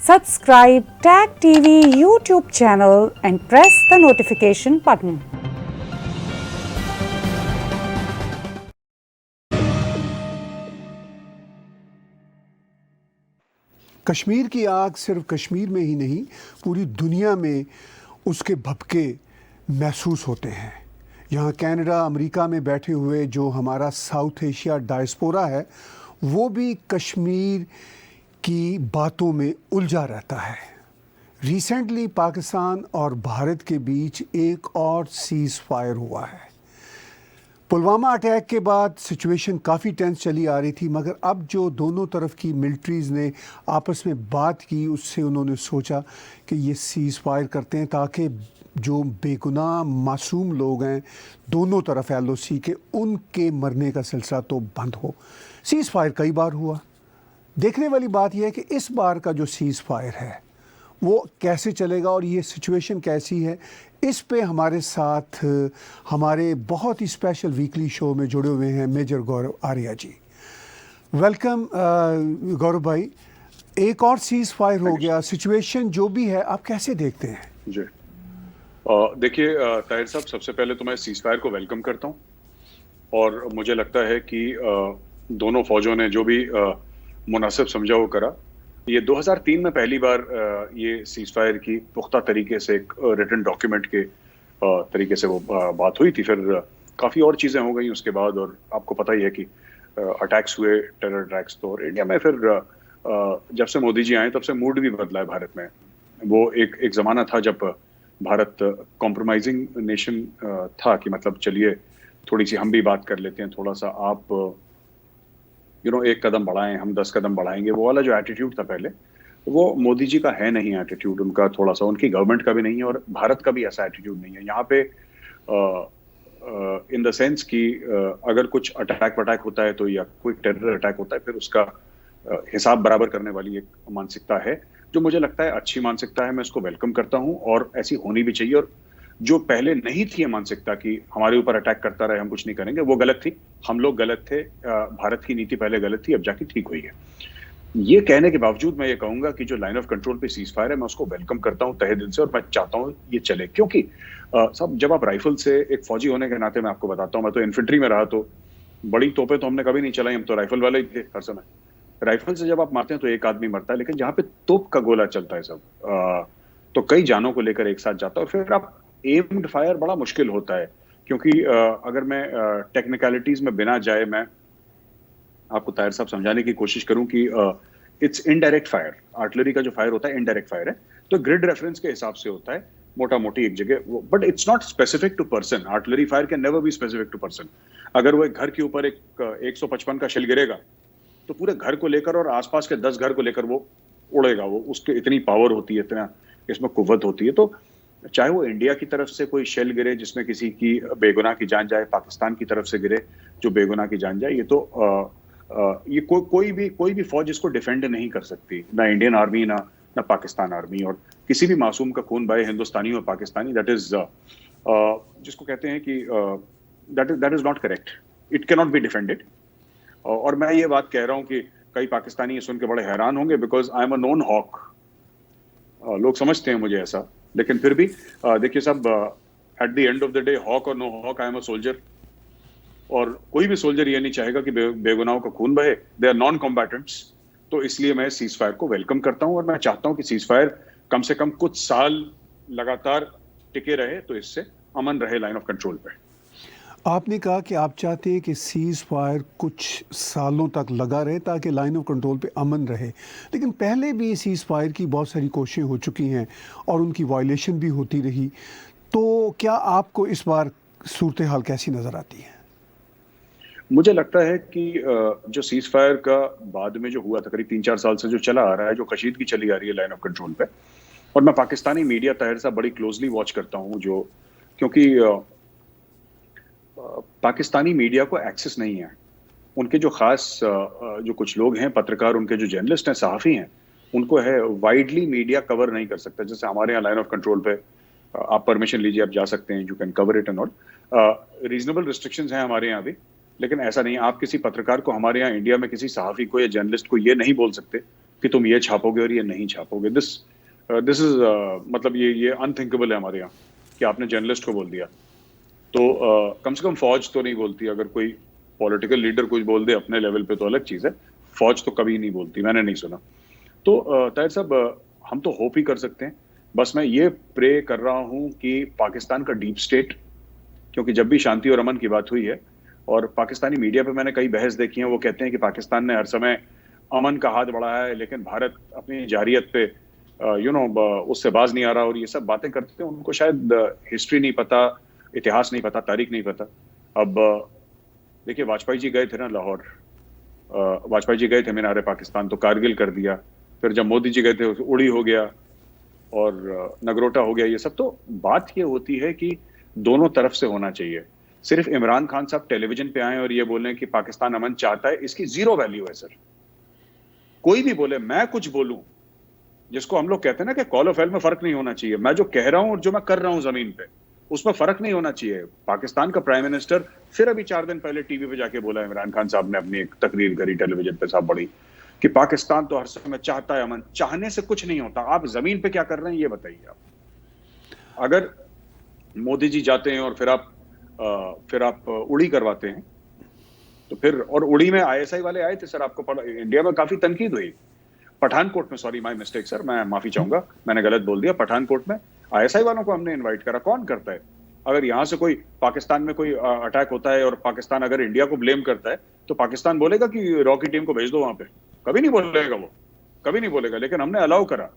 Subscribe Tag TV YouTube channel and press the notification button. Kashmir की आग सिर्फ कश्मीर में ही नहीं, पूरी दुनिया में उसके भभके महसूस होते हैं। यहाँ कनाडा, अमेरिका में बैठे हुए जो हमारा साउथ एशिया डायस्पोरा है, वो भी कश्मीर की बातों में उलझा रहता है। रिसेंटली पाकिस्तान और भारत के बीच एक और सीज़ फायर हुआ है। पुलवामा अटैक के बाद सिचुएशन काफ़ी टेंस चली आ रही थी, मगर अब जो दोनों तरफ की मिलिट्रीज़ ने आपस में बात की, उससे उन्होंने सोचा कि ये सीज़ फायर करते हैं ताकि जो बेगुनाह मासूम लोग हैं दोनों तरफ LOC के, उनके मरने का सिलसिला तो बंद हो। सीज़ फायर कई बार हुआ। देखने वाली बात यह है कि इस बार का जो सीज़ फायर है वो कैसे चलेगा और ये सिचुएशन कैसी है। इस पे हमारे साथ हमारे बहुत ही स्पेशल वीकली शो में जुड़े हुए हैं मेजर गौरव आर्या जी। वेलकम गौरव भाई। एक और सीज़ फायर हो गया, सिचुएशन जो भी है आप कैसे देखते हैं? जी देखिए ताहिर साहब, सबसे पहले तो मैं सीज़ फायर को वेलकम करता हूँ और मुझे लगता है कि दोनों फौजों ने जो भी मुनासिब समझा वो करा। ये 2003 में पहली बार ये सीज़ फायर की पुख्ता तरीके से एक रिटन डॉक्यूमेंट के तरीके से वो बात हुई थी। फिर काफ़ी और चीज़ें हो गई उसके बाद, और आपको पता ही है कि अटैक्स हुए, टेरर अटैक्स। तो और इंडिया में फिर जब से मोदी जी आए तब से मूड भी बदला है भारत में। वो एक ज़माना था जब भारत कॉम्प्रोमाइजिंग नेशन था कि मतलब चलिए थोड़ी सी हम भी बात कर लेते हैं, थोड़ा सा आप एक कदम बढ़ाएं, हम 10 कदम बढ़ाएंगे। वो वाला जो एटीट्यूड था पहले, वो मोदी जी का है नहीं एटीट्यूड उनका, थोड़ा सा उनकी गवर्नमेंट का भी नहीं है और भारत का भी ऐसा एटीट्यूड नहीं है यहाँ पे। इन द सेंस कि अगर कुछ अटैक वटैक होता है तो, या कोई टेरर अटैक होता है, फिर उसका हिसाब बराबर करने वाली एक मानसिकता है जो मुझे लगता है अच्छी मानसिकता है। मैं इसको वेलकम करता हूँ और ऐसी होनी भी चाहिए। और जो पहले नहीं थी ये मानसिकता कि हमारे ऊपर अटैक करता रहे, हम कुछ नहीं करेंगे, वो गलत थी। हम लोग गलत थे, भारत की नीति पहले गलत थी, अब जाके ठीक हुई है। ये कहने के बावजूद मैं ये कहूंगा कि जो लाइन ऑफ कंट्रोल पे सीज फायर है, मैं उसको वेलकम करता हूं तहे दिल से, और मैं चाहता हूं ये चले। क्योंकि सब जब आप राइफल से, एक फौजी होने के नाते मैं आपको बताता हूं, मैं तो इन्फेंट्री में रहा, तो बड़ी तोपें तो हमने कभी नहीं चलाई, हम तो राइफल वाले ही थे हर समय। राइफल से जब आप मारते हैं तो एक आदमी मरता है, लेकिन जहां पे तोप का गोला चलता है सब, तो कई जानों को लेकर एक साथ जाता है। और फिर आप एम्ड फायर बड़ा मुश्किल होता है, क्योंकि अगर मैं टेक्निकलिटीज में बिना जाए मैं आपको ताहिर साहब समझाने की कोशिश करूं कि इट्स इनडायरेक्ट फायर। आर्टिलरी का जो फायर होता है इनडायरेक्ट फायर है, तो ग्रिड रेफरेंस के हिसाब से होता है, मोटा मोटी एक जगह, but it's not specific to person. Artillery fire can never be specific to person. अगर वो एक घर के ऊपर एक 155 का शेल गिरेगा तो पूरे घर को लेकर और आसपास के 10 घर को लेकर वो उड़ेगा। वो उसके इतनी पावर होती है, इतना इसमें कुव्वत होती है। तो चाहे वो इंडिया की तरफ से कोई शेल गिरे जिसमें किसी की बेगुनाह की जान जाए, पाकिस्तान की तरफ से गिरे जो बेगुनाह की जान जाए, ये तो ये कोई भी फौज इसको डिफेंड नहीं कर सकती, ना इंडियन आर्मी ना पाकिस्तान आर्मी। और किसी भी मासूम का खून बहे, हिंदुस्तानी और पाकिस्तानी, दैट इज जिसको कहते हैं कि that is not correct, it can not be defended. और मैं ये बात कह रहा हूं कि कई पाकिस्तानी ये सुन के बड़े हैरान होंगे, because I am a known hawk. लोग समझते हैं मुझे ऐसा, लेकिन फिर भी देखिए साहब, at the end of the day, hawk और no hawk, I am a soldier. और कोई भी सोल्जर ये नहीं चाहेगा कि बेगुनाहों का खून बहे। They are non combatants. तो इसलिए मैं सीज फायर को वेलकम करता हूं और मैं चाहता हूं कि सीज फायर कम से कम कुछ साल लगातार टिके रहे, तो इससे अमन रहे लाइन ऑफ कंट्रोल पे। आपने कहा कि आप चाहते हैं कि सीज़ फायर कुछ सालों तक लगा रहे ताकि लाइन ऑफ कंट्रोल पे अमन रहे, लेकिन पहले भी सीज़ फायर की बहुत सारी कोशिशें हो चुकी हैं और उनकी वायलेशन भी होती रही। तो क्या आपको इस बार सूरत हाल कैसी नज़र आती है? मुझे लगता है कि जो सीज फायर का बाद में जो हुआ था, करीब 3-4 साल से जो चला आ रहा है, जो कशीदगी चली आ रही है लाइन ऑफ कंट्रोल पे, और मैं पाकिस्तानी मीडिया ताहिर साहब बड़ी क्लोजली वॉच करता हूं, जो क्योंकि पाकिस्तानी मीडिया को एक्सेस नहीं है। उनके जो खास जो कुछ लोग हैं, पत्रकार, उनके जो जर्नलिस्ट हैं, सहाफ़ी हैं, उनको है वाइडली मीडिया कवर नहीं कर सकता। जैसे हमारे यहाँ लाइन ऑफ कंट्रोल पे आप परमिशन लीजिए, आप जा सकते हैं, you can cover it and all. Reasonable restrictions हैं हमारे यहाँ भी, लेकिन ऐसा नहीं है। आप किसी पत्रकार को हमारे यहाँ इंडिया में, किसी सहाफ़ी को या जर्नलिस्ट को ये नहीं बोल सकते कि तुम ये छापोगे और ये नहीं छापोगे। दिस दिस इज मतलब ये अनथिंकेबल है हमारे यहाँ कि आपने जर्नलिस्ट को बोल दिया। तो कम से कम फौज तो नहीं बोलती। अगर कोई पॉलिटिकल लीडर कुछ बोल दे अपने लेवल पे तो अलग चीज है, फौज तो कभी नहीं बोलती, मैंने नहीं सुना। तो ताहिर साहब, हम तो होप ही कर सकते हैं। बस मैं ये प्रे कर रहा हूं कि पाकिस्तान का डीप स्टेट, क्योंकि जब भी शांति और अमन की बात हुई है, और पाकिस्तानी मीडिया पे मैंने कई बहस देखी है, वो कहते हैं कि पाकिस्तान ने हर समय अमन का हाथ बढ़ाया है लेकिन भारत अपनी जारियत पे उससे बाज नहीं आ रहा, और ये सब बातें करते हैं। उनको शायद हिस्ट्री नहीं पता, इतिहास नहीं पता, तारीख नहीं पता। अब देखिए, वाजपेयी जी गए थे ना लाहौर, वाजपेयी जी गए थे मीनार पाकिस्तान, तो कारगिल कर दिया। फिर जब मोदी जी गए थे उड़ी हो गया और नगरोटा हो गया। ये सब तो बात ये होती है कि दोनों तरफ से होना चाहिए। सिर्फ इमरान खान साहब टेलीविजन पे आए और ये बोलें कि पाकिस्तान अमन चाहता है, इसकी जीरो वैल्यू है सर। कोई भी बोले, मैं कुछ बोलूं, जिसको हम लोग कहते हैं ना कि कॉल ऑफ हेल में फर्क नहीं होना चाहिए। मैं जो कह रहा हूं और जो मैं कर रहा हूं जमीन पे, उसमें फर्क नहीं होना चाहिए। पाकिस्तान का प्राइम मिनिस्टर फिर अभी 4 दिन पहले टीवी पे जाके बोला, इमरान खान साहब ने अपनी एक तकरीर करी टेलीविजन पे, साहब बड़ी, कि पाकिस्तान तो हर समय चाहता है अमन। चाहने से कुछ नहीं होता। आप जमीन पे क्या कर रहे हैं ये बताइए। आप अगर मोदी जी जाते हैं और फिर आप उड़ी करवाते हैं, तो फिर, और उड़ी में आईएसआई वाले आए थे सर, आपको इंडिया में काफी तनकीद हुई। पठानकोट में, सॉरी माय मिस्टेक सर, मैं माफी चाहूंगा, मैंने गलत बोल दिया। पठानकोट में आईएसआई वालों को हमने इनवाइट करा। कौन करता है? अगर यहां से कोई पाकिस्तान में कोई अटैक होता है और पाकिस्तान अगर इंडिया को ब्लेम करता है, तो पाकिस्तान बोलेगा कि रॉकी टीम को भेज दो वहां पे? कभी नहीं बोलेगा, वो कभी नहीं बोलेगा। लेकिन हमने अलाउ करा।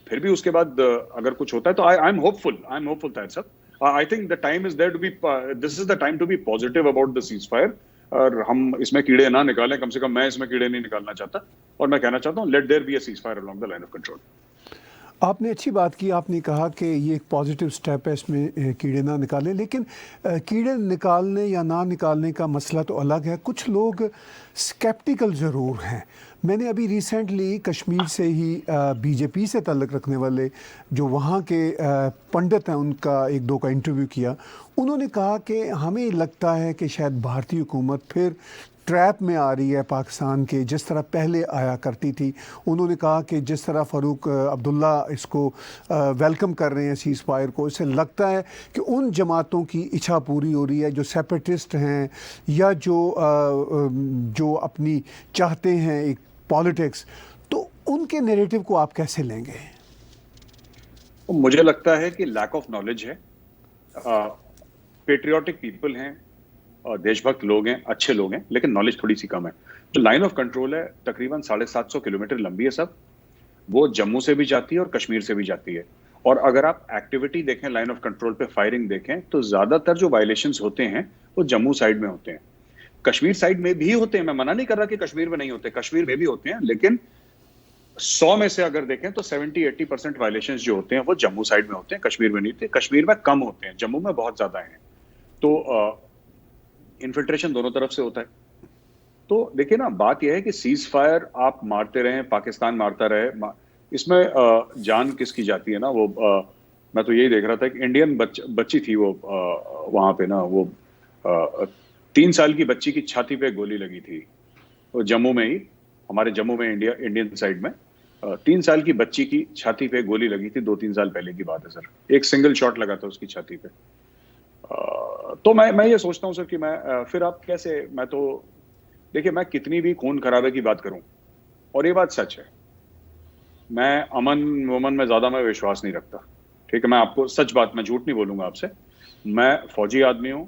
फिर भी उसके बाद अगर कुछ होता है तो आई एम होपफुल ताहिर साहब। I think the time is there to be, this is the time to be positive about the ceasefire. और हम इसमें कीड़े ना निकालें, कम से कम मैं इसमें कीड़े नहीं निकालना चाहता। और मैं कहना चाहता हूँ, let there be a ceasefire along the line of control. आपने अच्छी बात की, आपने कहा कि ये एक पॉजिटिव स्टेप है, इसमें कीड़े ना निकालें। लेकिन कीड़े निकालने या ना निकालने का मसला तो अलग है। कुछ लोग स्केप्टिकल ज़रूर हैं। मैंने अभी रिसेंटली कश्मीर से ही बीजेपी से ताल्लुक़ रखने वाले जो वहाँ के पंडित हैं, उनका एक दो का इंटरव्यू किया। उन्होंने कहा कि हमें लगता है कि शायद भारतीय हुकूमत फिर ट्रैप में आ रही है पाकिस्तान के, जिस तरह पहले आया करती थी। उन्होंने कहा कि जिस तरह फ़ारूक अब्दुल्ला इसको वेलकम कर रहे हैं सीज़ फायर को, इससे लगता है कि उन जमातों की इच्छा पूरी हो रही है जो सेपरेटिस्ट हैं या जो अपनी चाहते हैं एक पॉलिटिक्स। तो उनके नैरेटिव को आप कैसे लेंगे? मुझे लगता है कि लैक ऑफ नॉलेज है। पेट्रियाटिक पीपल हैं, देशभक्त लोग हैं, अच्छे लोग हैं, लेकिन नॉलेज थोड़ी सी कम है। जो लाइन ऑफ कंट्रोल है तकरीबन 750 किलोमीटर लंबी है सब। वो जम्मू से भी जाती है और कश्मीर से भी जाती है। और अगर आप एक्टिविटी देखें, लाइन ऑफ कंट्रोल पे फायरिंग देखें, तो ज्यादातर जो वायलेशंस होते हैं वो जम्मू साइड में होते हैं। कश्मीर साइड में भी होते हैं, मैं मना नहीं कर रहा कि कश्मीर में नहीं होते, कश्मीर में भी होते हैं। लेकिन 100 में से अगर देखें तो 70-80% वायलेशंस जो होते हैं वो जम्मू साइड में होते हैं, कश्मीर में नहीं होते। कश्मीर में कम होते हैं, जम्मू में बहुत ज्यादा हैं। तो इन्फिल्ट्रेशन दोनों तरफ से होता है। तो देखिए ना, बात यह है कि सीज फायर आप मारते रहें, पाकिस्तान मारता रहे, इसमें जान किसकी जाती है ना। वो मैं तो यही देख रहा था कि इंडियन बच्ची थी वो, वहां पे ना वो 3 साल की बच्ची की छाती पे गोली लगी थी, वो जम्मू में ही, हमारे जम्मू में, इंडियन साइड में 3 साल की बच्ची की छाती पे गोली लगी थी। 2-3 साल पहले की बात है सर। एक सिंगल शॉट लगा था उसकी छाती पे। तो मैं ये सोचता हूं सर कि मैं फिर आप कैसे, मैं तो देखिए, मैं कितनी भी खून खराबे की बात करूं, और ये बात सच है, मैं अमन वमन में ज्यादा मैं विश्वास नहीं रखता। ठीक है, मैं आपको सच बात, मैं झूठ नहीं बोलूंगा आपसे। मैं फौजी आदमी हूं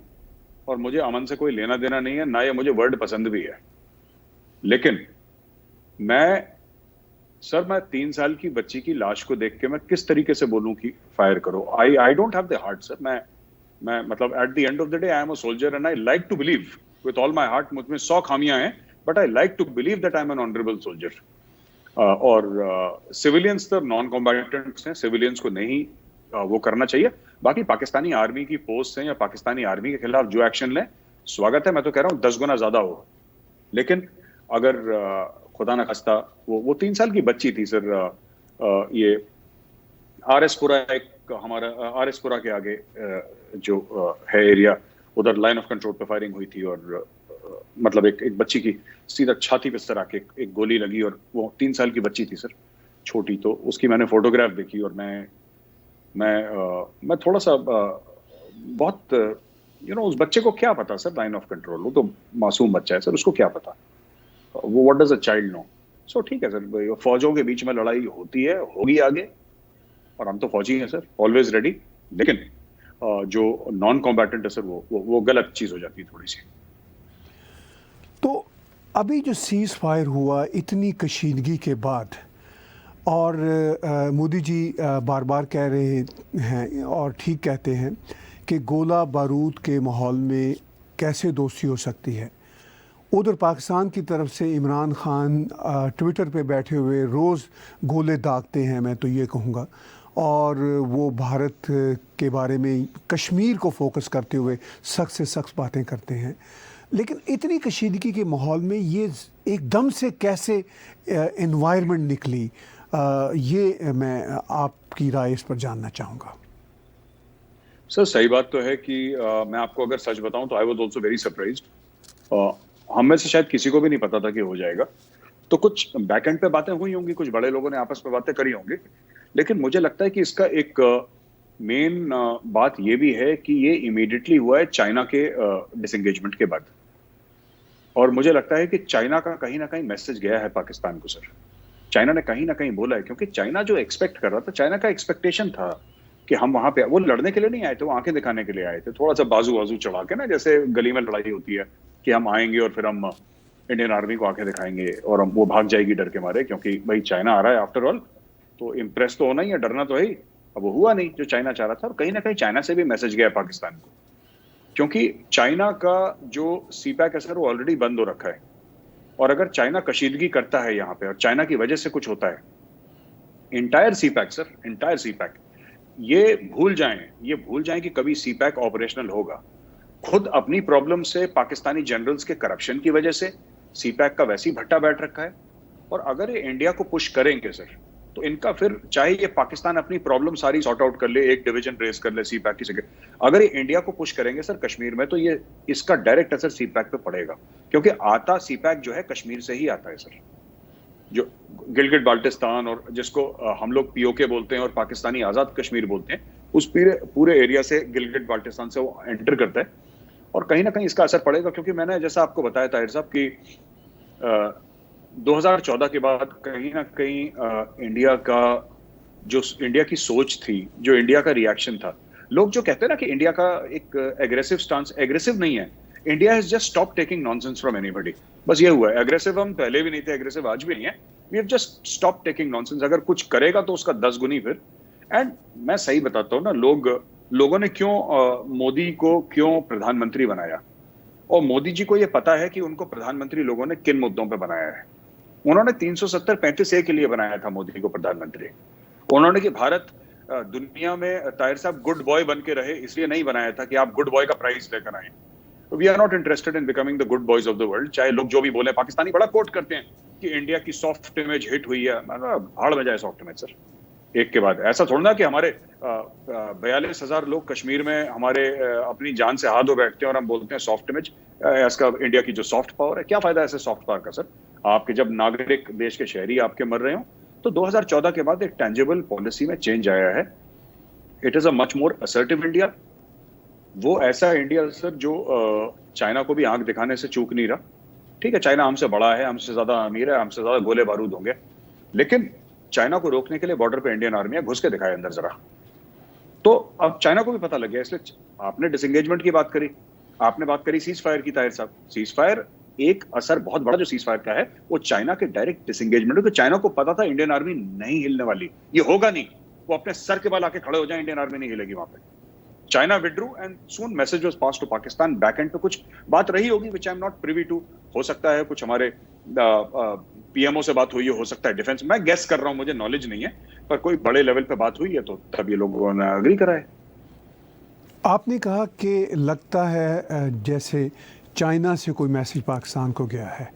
और मुझे अमन से कोई लेना देना नहीं है, ना ये मुझे वर्ड पसंद भी है। लेकिन मैं 3 साल की बच्ची की लाश को देख के मैं किस तरीके से बोलूं कि फायर करो? I don't have the heart sir. मैं मतलब at the end of the day I am a soldier and I like to believe with all my heart, मुझ में 100 खामियां हैं, but I like to believe that I am an honourable soldier. और civilians तो non combatants हैं, civilians को नहीं वो करना चाहिए। बाकी पाकिस्तानी आर्मी की पोस्ट हैं या पाकिस्तानी आर्मी के खिलाफ जो एक्शन लें, स्वागत है। मैं तो कह रहा हूँ 10 गुना ज्यादा हो। लेकिन अगर खुदा न खास्ता वो 3 साल की बच्ची थी सर, ये आरएसपुरा, एक हमारा आरएसपुरा के आगे जो है एरिया, उधर लाइन ऑफ कंट्रोल पे फायरिंग हुई थी और मतलब एक बच्ची की सीधा छाती पे सर आके एक गोली लगी, और वो 3 साल की बच्ची थी सर, छोटी। तो उसकी मैंने फोटोग्राफ देखी, और मैं थोड़ा सा बहुत उस बच्चे को क्या पता सर लाइन ऑफ कंट्रोल, वो तो मासूम बच्चा है सर, उसको क्या पता, वो what does a child know. So ठीक है सर, फौजों के बीच में लड़ाई होती है, होगी आगे, और हम तो फौजी हैं सर, ऑलवेज रेडी। लेकिन जो नॉन कॉम्बैटेंट है सर, वो गलत चीज हो जाती है थोड़ी सी। तो अभी जो सीज़ फायर हुआ इतनी कशीदगी के बाद, और मोदी जी बार बार कह रहे हैं और ठीक कहते हैं कि गोला बारूद के माहौल में कैसे दोस्ती हो सकती है। उधर पाकिस्तान की तरफ से इमरान खान ट्विटर पे बैठे हुए रोज़ गोले दागते हैं, मैं तो ये कहूँगा, और वो भारत के बारे में कश्मीर को फोकस करते हुए सख्त से सख्त बातें करते हैं। लेकिन इतनी कशीदगी के माहौल में ये एकदम से कैसे एनवायरनमेंट निकली, ये मैं आपकी राय इस पर जानना चाहूँगा। सर सही बात तो है कि मैं आपको अगर सच बताऊं तो I was also very surprised. हम में से शायद किसी को भी नहीं पता था कि हो जाएगा। तो कुछ बैक एंड पे बातें हुई होंगी, कुछ बड़े लोगों ने आपस में बातें करी होंगी, लेकिन मुझे लगता है कि इसका एक मेन बात ये भी है कि ये इमीडिएटली हुआ है चाइना के डिसएंगेजमेंट के बाद। और मुझे लगता है कि चाइना का कहीं ना कहीं मैसेज गया है पाकिस्तान को सर। चाइना ने कहीं ना कहीं बोला है, क्योंकि चाइना जो एक्सपेक्ट कर रहा था, चाइना का एक्सपेक्टेशन था कि हम वहां पे, वो लड़ने के लिए नहीं आए थे, वो आंखें दिखाने के लिए आए थे, थोड़ा सा बाजू बाजू चढ़ा के ना, जैसे गली में लड़ाई होती है कि हम आएंगे और फिर हम इंडियन आर्मी को आंखें दिखाएंगे और हम वो भाग जाएगी डर के मारे, क्योंकि भाई चाइना आ रहा है आफ्टर ऑल, तो इम्प्रेस तो होना ही है, डरना तो है ही। अब वो हुआ नहीं जो चाइना चाह रहा था, और कहीं ना कहीं चाइना से भी मैसेज गया पाकिस्तान को, क्योंकि चाइना का जो सीपैक है सर वो ऑलरेडी बंद हो रखा है। और अगर चाइना कशीदगी करता है यहाँ पे और चाइना की वजह से कुछ होता है, entire CPEC sir, entire CPEC, ये भूल जाएं कि कभी सीपैक ऑपरेशनल होगा। खुद अपनी प्रॉब्लम से, पाकिस्तानी जनरल्स के करप्शन की वजह से सीपैक का वैसे ही भट्टा बैठ रखा है। और अगर ये इंडिया को पुश करेंगे सर, तो इनका फिर चाहे ये पाकिस्तान अपनी प्रॉब्लम सारी सॉर्ट आउट कर ले, एक डिवीजन रेस कर ले सीपैक की जगह, अगर ये इंडिया को पुश करेंगे सर कश्मीर में, तो ये इसका डायरेक्ट असर सीपैक पे पड़ेगा, क्योंकि आता सीपैक जो है कश्मीर से ही आता है सर। जो गिलगिट बाल्टिस्तान, और जिसको हम लोग पीओके बोलते हैं और पाकिस्तानी आजाद कश्मीर बोलते हैं, उस पूरे एरिया से, गिलगिट बाल्टिस्तान से वो एंटर करता है। और कहीं ना कहीं इसका असर पड़ेगा, क्योंकि मैंने जैसा आपको बताया ताहिर साहब कि 2014 के बाद कहीं ना कहीं इंडिया की सोच थी, जो इंडिया का रिएक्शन था, लोग जो कहते हैं ना कि इंडिया का एक एग्रेसिव स्टांस, एग्रेसिव नहीं है, India has just stop taking nonsense from anybody, बस ये हुआ है। एग्रेसिव हम पहले भी नहीं थे, एग्रेसिव आज भी नहीं है, we have just stop taking nonsense. अगर कुछ करेगा तो उसका 10 गुनी फिर। एंड मैं सही बताता हूँ ना, लोगों ने मोदी को क्यों प्रधानमंत्री बनाया, और मोदी जी को ये पता है कि उनको प्रधानमंत्री लोगों ने किन मुद्दों पे बनाया है। उन्होंने 370-35A के लिए बनाया था मोदी को प्रधानमंत्री। उन्होंने कि भारत दुनिया में ताहिर साहब गुड बॉय बन के रहे, इसलिए नहीं बनाया था कि आप गुड बॉय का प्राइज लेकर आए। We are not interested in becoming the good boys of the world. चाहे लोग जो भी बोले, पाकिस्तानी बड़ा कोट करते हैं कि इंडिया की सॉफ्ट इमेज हिट हुई है, भाड़ में जाए सॉफ्ट इमेज सर, एक के बाद। ऐसा थोड़ा ना कि हमारे 42,000 लोग कश्मीर में हमारे अपनी जान से हाथ धो बैठते हैं और हम बोलते हैं सॉफ्ट इमेज, इसका इंडिया की जो सॉफ्ट पावर है। क्या फायदा ऐसे सॉफ्ट पावर का सर? आपके जब नागरिक, देश के शहरी आपके मर रहे हो, तो 2014 के बाद एक टेंजिबल पॉलिसी में चेंज आया है। It is a much more assertive India. वो ऐसा इंडिया सर जो चाइना को भी आंख दिखाने से चूक नहीं रहा। ठीक है, चाइना हमसे बड़ा है, हमसे ज्यादा अमीर है, हमसे ज्यादा गोले बारूद होंगे, लेकिन चाइना को रोकने के लिए बॉर्डर पे इंडियन आर्मी है, घुस के दिखाए अंदर जरा। तो अब चाइना को भी पता लग गया। इसलिए आपने डिसएंगेजमेंट की बात करी, आपने बात करी सीज फायर की ताहिर साहब। सीज फायर एक असर बहुत बड़ा जो सीज फायर का है वो चाइना के डायरेक्ट डिसएंगेजमेंट, क्योंकि चाइना को पता था इंडियन आर्मी नहीं हिलने वाली, ये होगा नहीं, वो अपने सर के बल आके खड़े हो जाए, इंडियन आर्मी नहीं हिलेगी वहां पे। China withdrew and soon message was pass to Pakistan. Back end पे कुछ बात रही होगी which I am not privy to. हो सकता है कुछ हमारे पीएमओ से बात हुई हो सकता है डिफेंस, मैं गेस कर रहा हूं, मुझे नॉलेज नहीं है, पर कोई बड़े लेवल पे बात हुई है, तो तब ये लोगों ने अग्री करा है। आपने कहा कि लगता है जैसे चाइना से कोई मैसेज पाकिस्तान को गया है,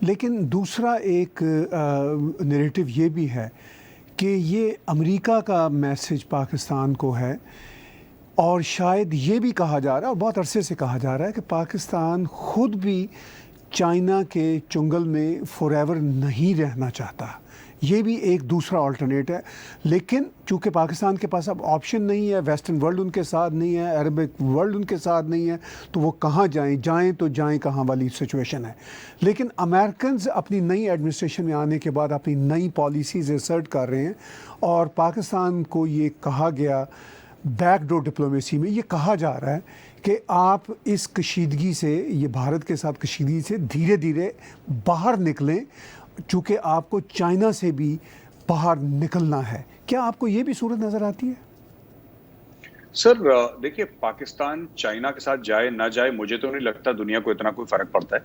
लेकिन दूसरा एक नैरेटिव ये भी है कि ये अमेरिका का मैसेज पाकिस्तान को है, और शायद ये भी कहा जा रहा है और बहुत अरसे से कहा जा रहा है कि पाकिस्तान खुद भी चाइना के चुंगल में फॉरएवर नहीं रहना चाहता। ये भी एक दूसरा ऑल्टरनेट है, लेकिन चूँकि पाकिस्तान के पास अब ऑप्शन नहीं है, वेस्टर्न वर्ल्ड उनके साथ नहीं है, अरबिक वर्ल्ड उनके साथ नहीं है, तो वो कहाँ जाएं तो जाएं कहाँ वाली सिचुएशन है। लेकिन अमेरिकन्स अपनी नई एडमिनिस्ट्रेशन में आने के बाद अपनी नई पॉलिसीज़ असर्ट कर रहे हैं, और पाकिस्तान को ये कहा गया बैकडोर डिप्लोमेसी में, ये कहा जा रहा है कि आप इस कशीदगी से, ये भारत के साथ कशीदगी से धीरे धीरे बाहर निकलें, चूँकि आपको चाइना से भी बाहर निकलना है। क्या आपको ये भी सूरत नज़र आती है? सर देखिए, पाकिस्तान चाइना के साथ जाए ना जाए, मुझे तो नहीं लगता दुनिया को इतना कोई फर्क पड़ता है,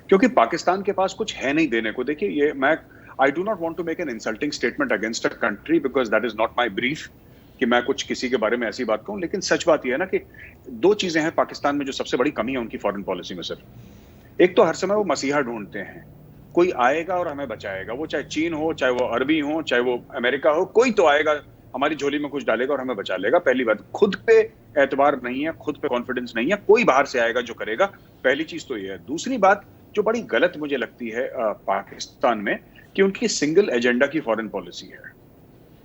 क्योंकि पाकिस्तान के पास कुछ है नहीं देने को। देखिए, ये मैं I do not want to make an insulting statement against a country because that is not my brief कि मैं कुछ किसी के बारे में ऐसी बात कहूं, लेकिन सच बात यह है ना कि दो चीजें हैं पाकिस्तान में जो सबसे बड़ी कमी है उनकी फॉरेन पॉलिसी में। सर, एक तो हर समय वो मसीहा ढूंढते हैं, कोई आएगा और हमें बचाएगा, वो चाहे चीन हो, चाहे वो अरबी हो, चाहे वो अमेरिका हो, कोई तो आएगा हमारी झोली में कुछ डालेगा और हमें बचा लेगा। पहली बात, खुद पे एतबार नहीं है, खुद पे कॉन्फिडेंस नहीं है, कोई बाहर से आएगा जो करेगा। पहली चीज तो ये है। दूसरी बात जो बड़ी गलत मुझे लगती है पाकिस्तान में, कि उनकी सिंगल एजेंडा की फॉरेन पॉलिसी है।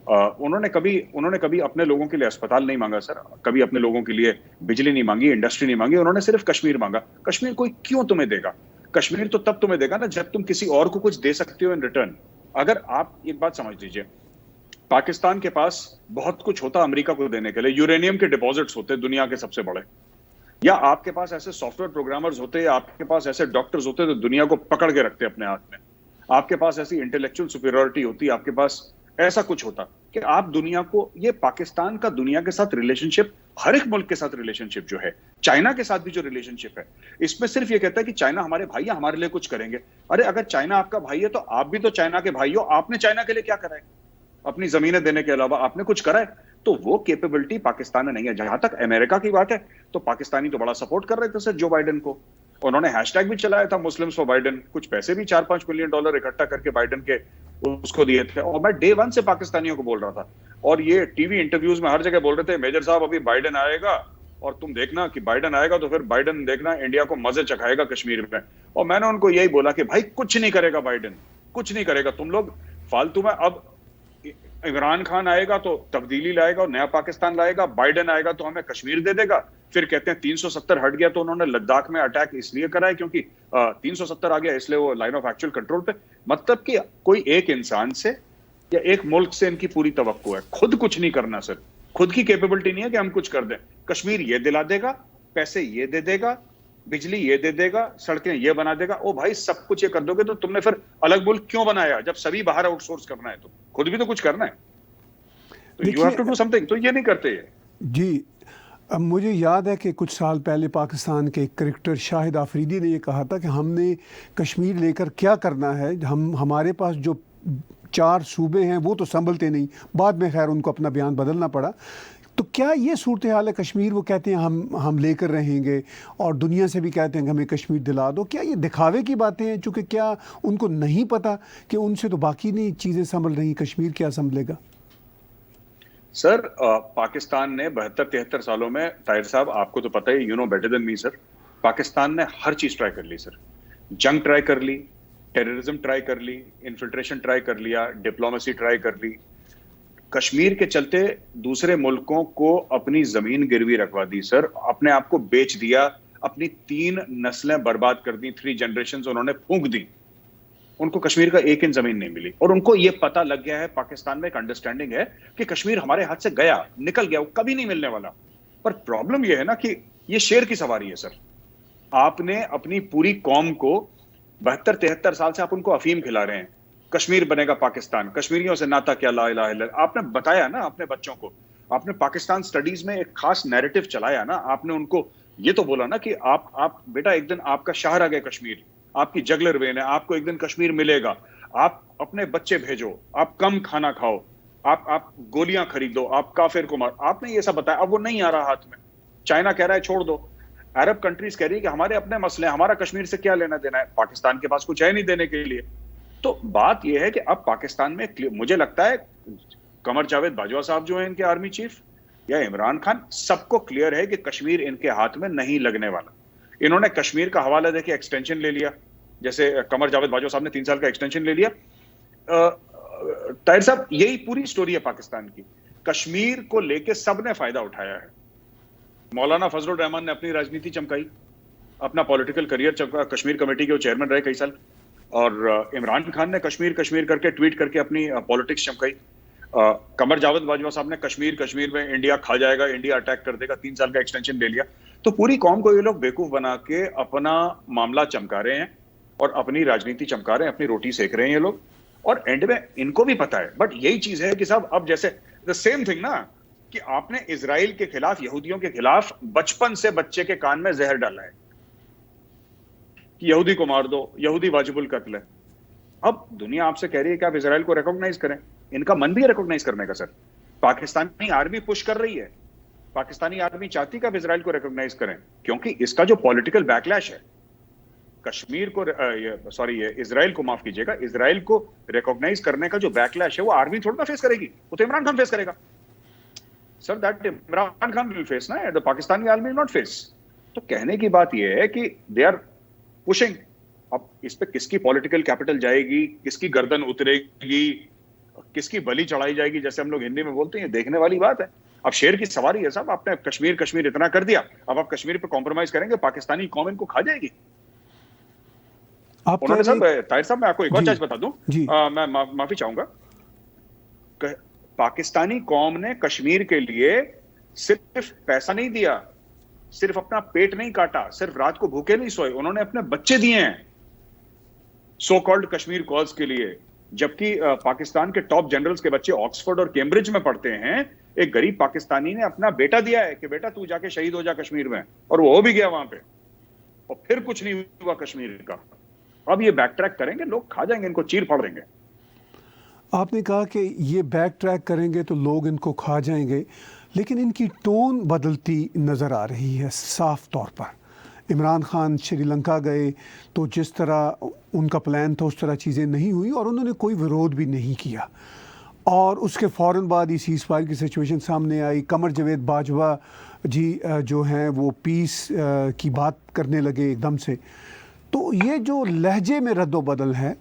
उन्होंने कभी अपने लोगों के लिए अस्पताल नहीं मांगा सर, कभी अपने लोगों के लिए बिजली नहीं मांगी, इंडस्ट्री नहीं मांगी, उन्होंने सिर्फ कश्मीर मांगा। कश्मीर कोई क्यों तुम्हें देगा? कश्मीर तो तब तुम्हें देगा ना जब तुम किसी और को कुछ दे सकते हो इन रिटर्न। अगर आप एक बात समझ लीजिए, पाकिस्तान के पास बहुत कुछ होता अमेरिका को देने के लिए, यूरेनियम के डिपॉजिट्स होते दुनिया के सबसे बड़े, या आपके पास ऐसे सॉफ्टवेयर प्रोग्रामर्स होते, या आपके पास ऐसे डॉक्टर्स होते तो दुनिया को पकड़ के रखते अपने हाथ में, आपके पास ऐसी इंटेलेक्चुअल सुपीरियरिटी होती, आपके पास ऐसा कुछ होता कि आप दुनिया को, ये पाकिस्तान का दुनिया के साथ रिलेशनशिप, हर एक मुल्क के साथ रिलेशनशिप जो है, चाइना के साथ भी जो रिलेशनशिप है, इसमें सिर्फ ये कहता है कि चाइना हमारे भाई है, हमारे लिए कुछ करेंगे। अरे अगर चाइना आपका भाई है तो आप भी तो चाइना के भाई हो। आपने चाइना के लिए क्या करा है? अपनी जमीनें देने के अलावा आपने कुछ करा है? तो वो कैपेबिलिटी पाकिस्तान में नहीं है। जहां तक अमेरिका की बात है, तो पाकिस्तानी तो बड़ा सपोर्ट कर रहे थे सर जो बाइडेन को। उन्होंने हैशटैग भी चलाया था मुस्लिम्स फॉर बाइडेन, कुछ पैसे भी $4-5 मिलियन इकट्ठा करके बाइडेन के उसको दिए थे। और मैं डे वन से पाकिस्तानियों को बोल रहा था, और ये टीवी इंटरव्यूज में हर जगह बोल रहे थे, मेजर साहब अभी बाइडेन आएगा और तुम देखना कि बाइडेन आएगा तो फिर बाइडेन देखना इंडिया को मजे चखाएगा कश्मीर में। और मैंने उनको यही बोला कि भाई कुछ नहीं करेगा बाइडेन, कुछ नहीं करेगा, तुम लोग फालतू में। अब इमरान खान आएगा तो तब्दीली लाएगा और नया पाकिस्तान लाएगा, बाइडेन आएगा तो हमें कश्मीर दे देगा। फिर कहते हैं 370 हट गया तो उन्होंने लद्दाख में अटैक इसलिए करा है क्योंकि 370 आ गया इसलिए वो लाइन ऑफ एक्चुअल कंट्रोल पे। मतलब कि कोई एक इंसान से या एक मुल्क से इनकी पूरी तवक्को है, खुद कुछ नहीं करना सर। खुद की कैपेबिलिटी नहीं है कि हम कुछ कर दें। कश्मीर ये दिला देगा, पैसे ये दे देगा, बिजली ये दे देगा, सड़कें ये बना देगा। ओ भाई, सब कुछ ये कर दोगे तो तुमने फिर अलग मुल्क क्यों बनाया जब सभी बाहर आउटसोर्स करना है? तो खुद भी तो कुछ करना है, तो you have to do something. तो ये नहीं करते ये जी। अब मुझे याद है कि कुछ साल पहले पाकिस्तान के क्रिकेटर शाहिद आफरीदी ने ये कहा था कि हमने कश्मीर लेकर क्या करना है, हमारे पास जो 4 सूबे हैं वो तो संभलते नहीं। बाद में खैर उनको अपना बयान बदलना पड़ा। तो क्या ये सूरत हाल है कश्मीर? वो कहते हैं हम लेकर रहेंगे, और दुनिया से भी कहते हैं कि हमें कश्मीर दिला दो। क्या ये दिखावे की बातें हैं? चूँकि क्या उनको नहीं पता कि उनसे तो बाकी नहीं चीज़ें संभल रही, कश्मीर क्या संभलेगा? सर, पाकिस्तान ने 72-73 सालों में, ताहिर साहब आपको तो पता ही, you know better than me sir, Pakistan ने हर चीज ट्राई कर ली सर। जंग ट्राई कर ली, टेररिज्म ट्राई कर ली, इन्फिल्ट्रेशन ट्राई कर लिया, डिप्लोमेसी ट्राई कर ली। कश्मीर के चलते दूसरे मुल्कों को अपनी जमीन गिरवी रखवा दी सर, अपने आप को बेच दिया, अपनी 3 नस्लें बर्बाद कर दी, 3 जनरेशन उन्होंने फूंक दी। उनको कश्मीर का 1 इंच जमीन नहीं मिली, और उनको ये पता लग गया है, पाकिस्तान में एक अंडरस्टैंडिंग है कि कश्मीर हमारे हाथ से गया, निकल गया, वो कभी नहीं मिलने वाला। पर प्रॉब्लम ये है ना कि ये शेर की सवारी है सर। आपने अपनी पूरी कौम को 72-73 साल से आप उनको अफीम खिला रहे हैं, कश्मीर बनेगा पाकिस्तान, कश्मीरियों से नाता क्या, ला इलाहा इल्लल्लाह। आपने बताया ना अपने बच्चों को, आपने पाकिस्तान स्टडीज में एक खास नैरेटिव चलाया ना, आपने उनको ये तो बोला ना कि आप बेटा एक दिन आपका शहर आ गया कश्मीर, आपकी जगलर वेन है, आपको एक दिन कश्मीर मिलेगा। आप अपने बच्चे भेजो, आप कम खाना खाओ, आप गोलियां खरीदो, आप काफिर को मार। आपने ये सब बताया, अब वो नहीं आ रहा हाथ में। चाइना कह रहा है छोड़ दो, अरब कंट्रीज कह रही है कि हमारे अपने मसले, हमारा कश्मीर से क्या लेना देना है, पाकिस्तान के पास कुछ है नहीं देने के लिए। तो बात यह है कि अब पाकिस्तान में मुझे लगता है कमर जावेद बाजवा साहब जो है इनके आर्मी चीफ, या इमरान खान, सबको क्लियर है कि कश्मीर इनके हाथ में नहीं लगने वाला। इन्होंने कश्मीर का हवाला देके एक्सटेंशन ले लिया, जैसे कमर जावेद बाजवा साहब ने 3 साल का एक्सटेंशन ले लिया। ताहिर साहब, यही पूरी स्टोरी है पाकिस्तान की। कश्मीर को लेके सबने फायदा उठाया है। मौलाना फजलुर रहमान ने अपनी राजनीति चमकाई, अपना पॉलिटिकल करियर चमका, कश्मीर कमेटी के वो चेयरमैन रहे कई साल, और इमरान खान ने कश्मीर कश्मीर करके ट्वीट करके अपनी पॉलिटिक्स चमकाई। कमर जावेद बाजवा साहब ने कश्मीर कश्मीर में इंडिया खा जाएगा, इंडिया अटैक कर देगा, 3 साल का एक्सटेंशन ले लिया। तो पूरी कौम को ये लोग बेवकूफ बना के अपना मामला चमका रहे हैं और अपनी राजनीति चमका रहे हैं, अपनी रोटी सेक रहे हैं ये लोग, और एंड में इनको भी पता है। बट यही चीज है कि साहब, अब जैसे द सेम थिंग ना, कि आपने इजराइल के खिलाफ, यहूदियों के खिलाफ बचपन से बच्चे के कान में जहर डाला है कि यहूदी को मार दो, यहूदी वाजिबुल कत्ल है। अब दुनिया आपसे कह रही है कि आप इजराइल को रिकॉग्नाइज करें, इनका मन भी है रिकॉग्नाइज करने का सर। पाकिस्तानी आर्मी पुश कर रही है, पाकिस्तानी आर्मी चाहती कि आप इजराइल को रिकॉग्नाइज करें, क्योंकि इसका जो पॉलिटिकल बैकलैश है, कश्मीर को इजराइल को, माफ कीजिएगा, इजराइल को रिकॉग्नाइज करने का जो बैकलैश है वो आर्मी थोड़ा ना फेस करेगी, वो तो इमरान खान फेस करेगा sir. That Imran Khan will face ना, the Pakistani army will not face. तो कहने की बात यह है कि दे आर पुशिंग। अब इस पे किसकी पॉलिटिकल कैपिटल जाएगी, किसकी गर्दन उतरेगी, किसकी बलि चढ़ाई जाएगी, जैसे हम लोग हिंदी में बोलते हैं, देखने वाली बात है। अब शेर की सवारी है साहब, आपने कश्मीर कश्मीर इतना कर दिया, अब आप कश्मीर पे कॉम्प्रोमाइज करेंगे, पाकिस्तानी कौम इनको खा जाएगी। उन्होंने साहब, ताहिर साहब, मैं आपको एक और चीज बता दूं, मैं माफी चाहूंगा, पाकिस्तानी कौम ने कश्मीर के लिए सिर्फ पैसा नहीं दिया, सिर्फ अपना पेट नहीं काटा, सिर्फ रात को भूखे नहीं सोए, उन्होंने अपने बच्चे दिए हैं सो कॉल्ड कश्मीर कॉज के लिए। जबकि पाकिस्तान के टॉप जनरल्स के बच्चे ऑक्सफोर्ड और कैम्ब्रिज में पढ़ते हैं, एक गरीब पाकिस्तानी ने अपना बेटा दिया है कि बेटा तू जाके शहीद हो जा कश्मीर में, और वो हो भी गया वहां पे, और फिर कुछ नहीं हुआ कश्मीर का। अब ये बैक ट्रैक करेंगे, लोग खा जाएंगे, इनको चीर फाड़ देंगे। आपने कहा कि ये बैक ट्रैक करेंगे तो लोग इनको खा जाएंगे, लेकिन इनकी टोन बदलती नज़र आ रही है साफ तौर पर। इमरान खान श्रीलंका गए तो जिस तरह उनका प्लान था उस तरह चीज़ें नहीं हुई, और उन्होंने कोई विरोध भी नहीं किया, और उसके फ़ौरन बाद ही सीज़ फायर की सिचुएशन सामने आई। कमर जावेद बाजवा जी जो हैं वो पीस की बात करने लगे एकदम से। तो ये जो लहजे में रद्दो बदल है,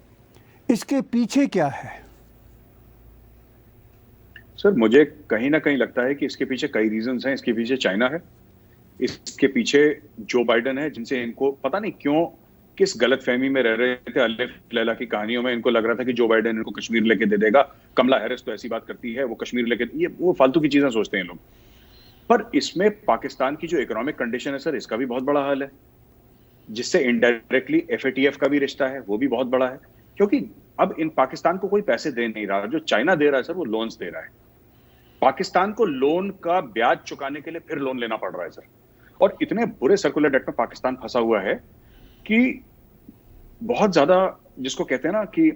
इसके पीछे क्या है? सर, मुझे कहीं ना कहीं लगता है कि इसके पीछे कई रीजंस हैं। इसके पीछे चाइना है, इसके पीछे जो बाइडन है, जिनसे इनको पता नहीं क्यों किस गलत फहमी में रह रहे थे। अलिफ लैला की कहानियों में इनको लग रहा था कि जो बाइडन इनको कश्मीर लेके दे देगा। कमला हैरिस तो ऐसी बात करती है, वो कश्मीर लेके, ये वो फालतू की चीजें सोचते हैं लोग। पर इसमें पाकिस्तान की जो इकोनॉमिक कंडीशन है सर, इसका भी बहुत बड़ा हाल है, जिससे इनडायरेक्टली FATF का भी रिश्ता है, वो भी बहुत बड़ा है। क्योंकि अब इन पाकिस्तान को कोई पैसे दे नहीं रहा, जो चाइना दे रहा है सर वो लोन्स दे रहा है। पाकिस्तान को लोन का ब्याज चुकाने के लिए फिर लोन लेना पड़ रहा है सर। और इतने बुरे सर्कुलर डेट में पाकिस्तान फंसा हुआ है कि बहुत ज्यादा, जिसको कहते हैं ना कि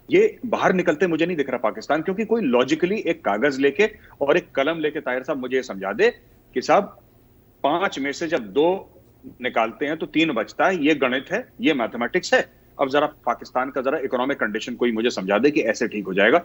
ये बाहर निकलते मुझे नहीं दिख रहा पाकिस्तान, क्योंकि कोई लॉजिकली एक कागज लेके और एक कलम लेके, ताहिर साहब मुझे ये समझा दे कि साहब 5 में से जब 2 निकालते हैं तो 3 बचता है, ये गणित है, ये मैथमेटिक्स है। अब जरा पाकिस्तान का जरा इकोनॉमिक कंडीशन कोई मुझे समझा दे कि ऐसे ठीक हो जाएगा।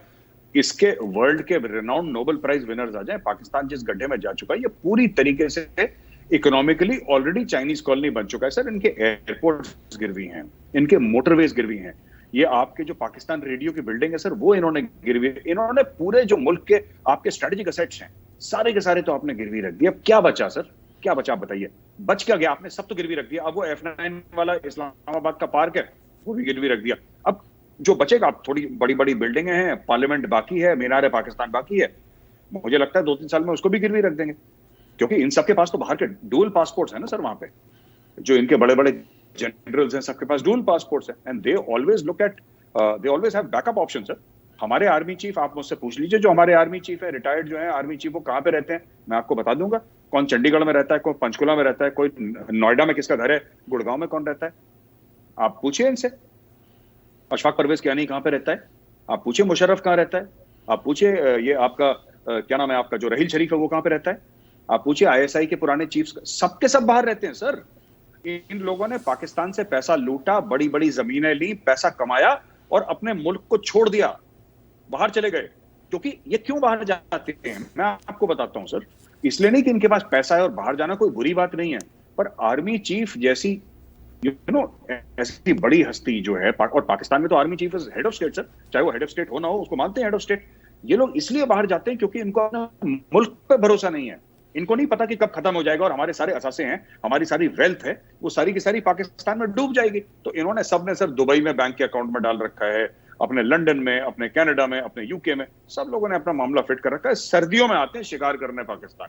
इसके वर्ल्ड के रिनाउंड नोबेल प्राइज विनर्स आ जाए, पाकिस्तान जिस गड्ढे में जा चुका है, ये पूरी तरीके से इकोनॉमिकली ऑलरेडी चाइनीज कॉलोनी बन चुका है सर। इनके एयरपोर्ट्स गिरवी हैं, इनके मोटरवेज गिरवी हैं, ये आपके जो पाकिस्तान रेडियो की बिल्डिंग है सर वो इन्होंने गिरवी, इन्होंने पूरे जो मुल्क के आपके स्ट्रेटेजिक असेट्स हैं सारे के सारे तो आपने गिरवी रख दिया। अब क्या बचा सर, क्या बचा आप बताइए? बच क्या गया? आपने सब तो गिरवी रख दिया। अब वो F9 वाला इस्लामाबाद का पार्क है वो भी गिरवी रख दिया। अब जो बचेगा, आप थोड़ी बड़ी बड़ी बिल्डिंगें हैं, पार्लियामेंट बाकी है, मीनार पाकिस्तान बाकी है, मुझे लगता है 2-3 साल में उसको भी गिरवी रख देंगे, क्योंकि इन सबके पास तो बाहर के डुअल पासपोर्ट्स है ना सर। वहां पे जो इनके बड़े बड़े जनरल्स हैं सबके पास डुअल पासपोर्ट्स है, and they always look at, they always have backup option sir. हमारे आर्मी चीफ, आप मुझसे पूछ लीजिए, जो हमारे आर्मी चीफ है, रिटायर्ड जो है आर्मी चीफ, वो कहाँ पे रहते हैं मैं आपको बता दूंगा। कौन चंडीगढ़ में रहता है, कोई पंचकुला में रहता है, कोई नोएडा में किसका घर है, गुड़गांव में कौन रहता है, आप पूछिए इनसे। अशफाक परवेज कियानी कहाँ पे रहता है, आप पूछिए। मुशर्रफ कहाँ रहता है, आप पूछिए। ये आपका क्या नाम है आपका, जो रहील शरीफ है वो कहाँ पे रहता है, आप पूछिए। ISI के पुराने चीफ सबके सब बाहर रहते हैं सर। इन लोगों ने पाकिस्तान से पैसा लूटा, बड़ी बड़ी जमीनें ली, पैसा कमाया और अपने मुल्क को छोड़ दिया, बाहर चले गए। क्योंकि ये क्यों बाहर जाते हैं मैं आपको बताता हूं सर। इसलिए नहीं कि इनके पास पैसा है और बाहर जाना कोई बुरी बात नहीं है, पर आर्मी चीफ जैसी यू नो ऐसी बड़ी हस्ती जो है और पाकिस्तान में तो army chief is head of state sir, चाहे वो हेड ऑफ स्टेट हो ना हो, उसको मानते हैं हेड ऑफ स्टेट। ये लोग इसलिए बाहर जाते हैं क्योंकि इनको अपना मुल्क पे भरोसा नहीं है। इनको नहीं पता कि कब खत्म हो जाएगा और हमारे सारे असासे हैं, हमारी सारी वेल्थ है, वो सारी की सारी पाकिस्तान में डूब जाएगी। तो इन्होंने सबने सर दुबई में बैंक के अकाउंट में डाल रखा है, अपने लंदन में, अपने कनाडा में, अपने यूके में, सब लोगों ने अपना मामला फिट कर रखा है। सर्दियों में आते हैं शिकार करने पाकिस्तान,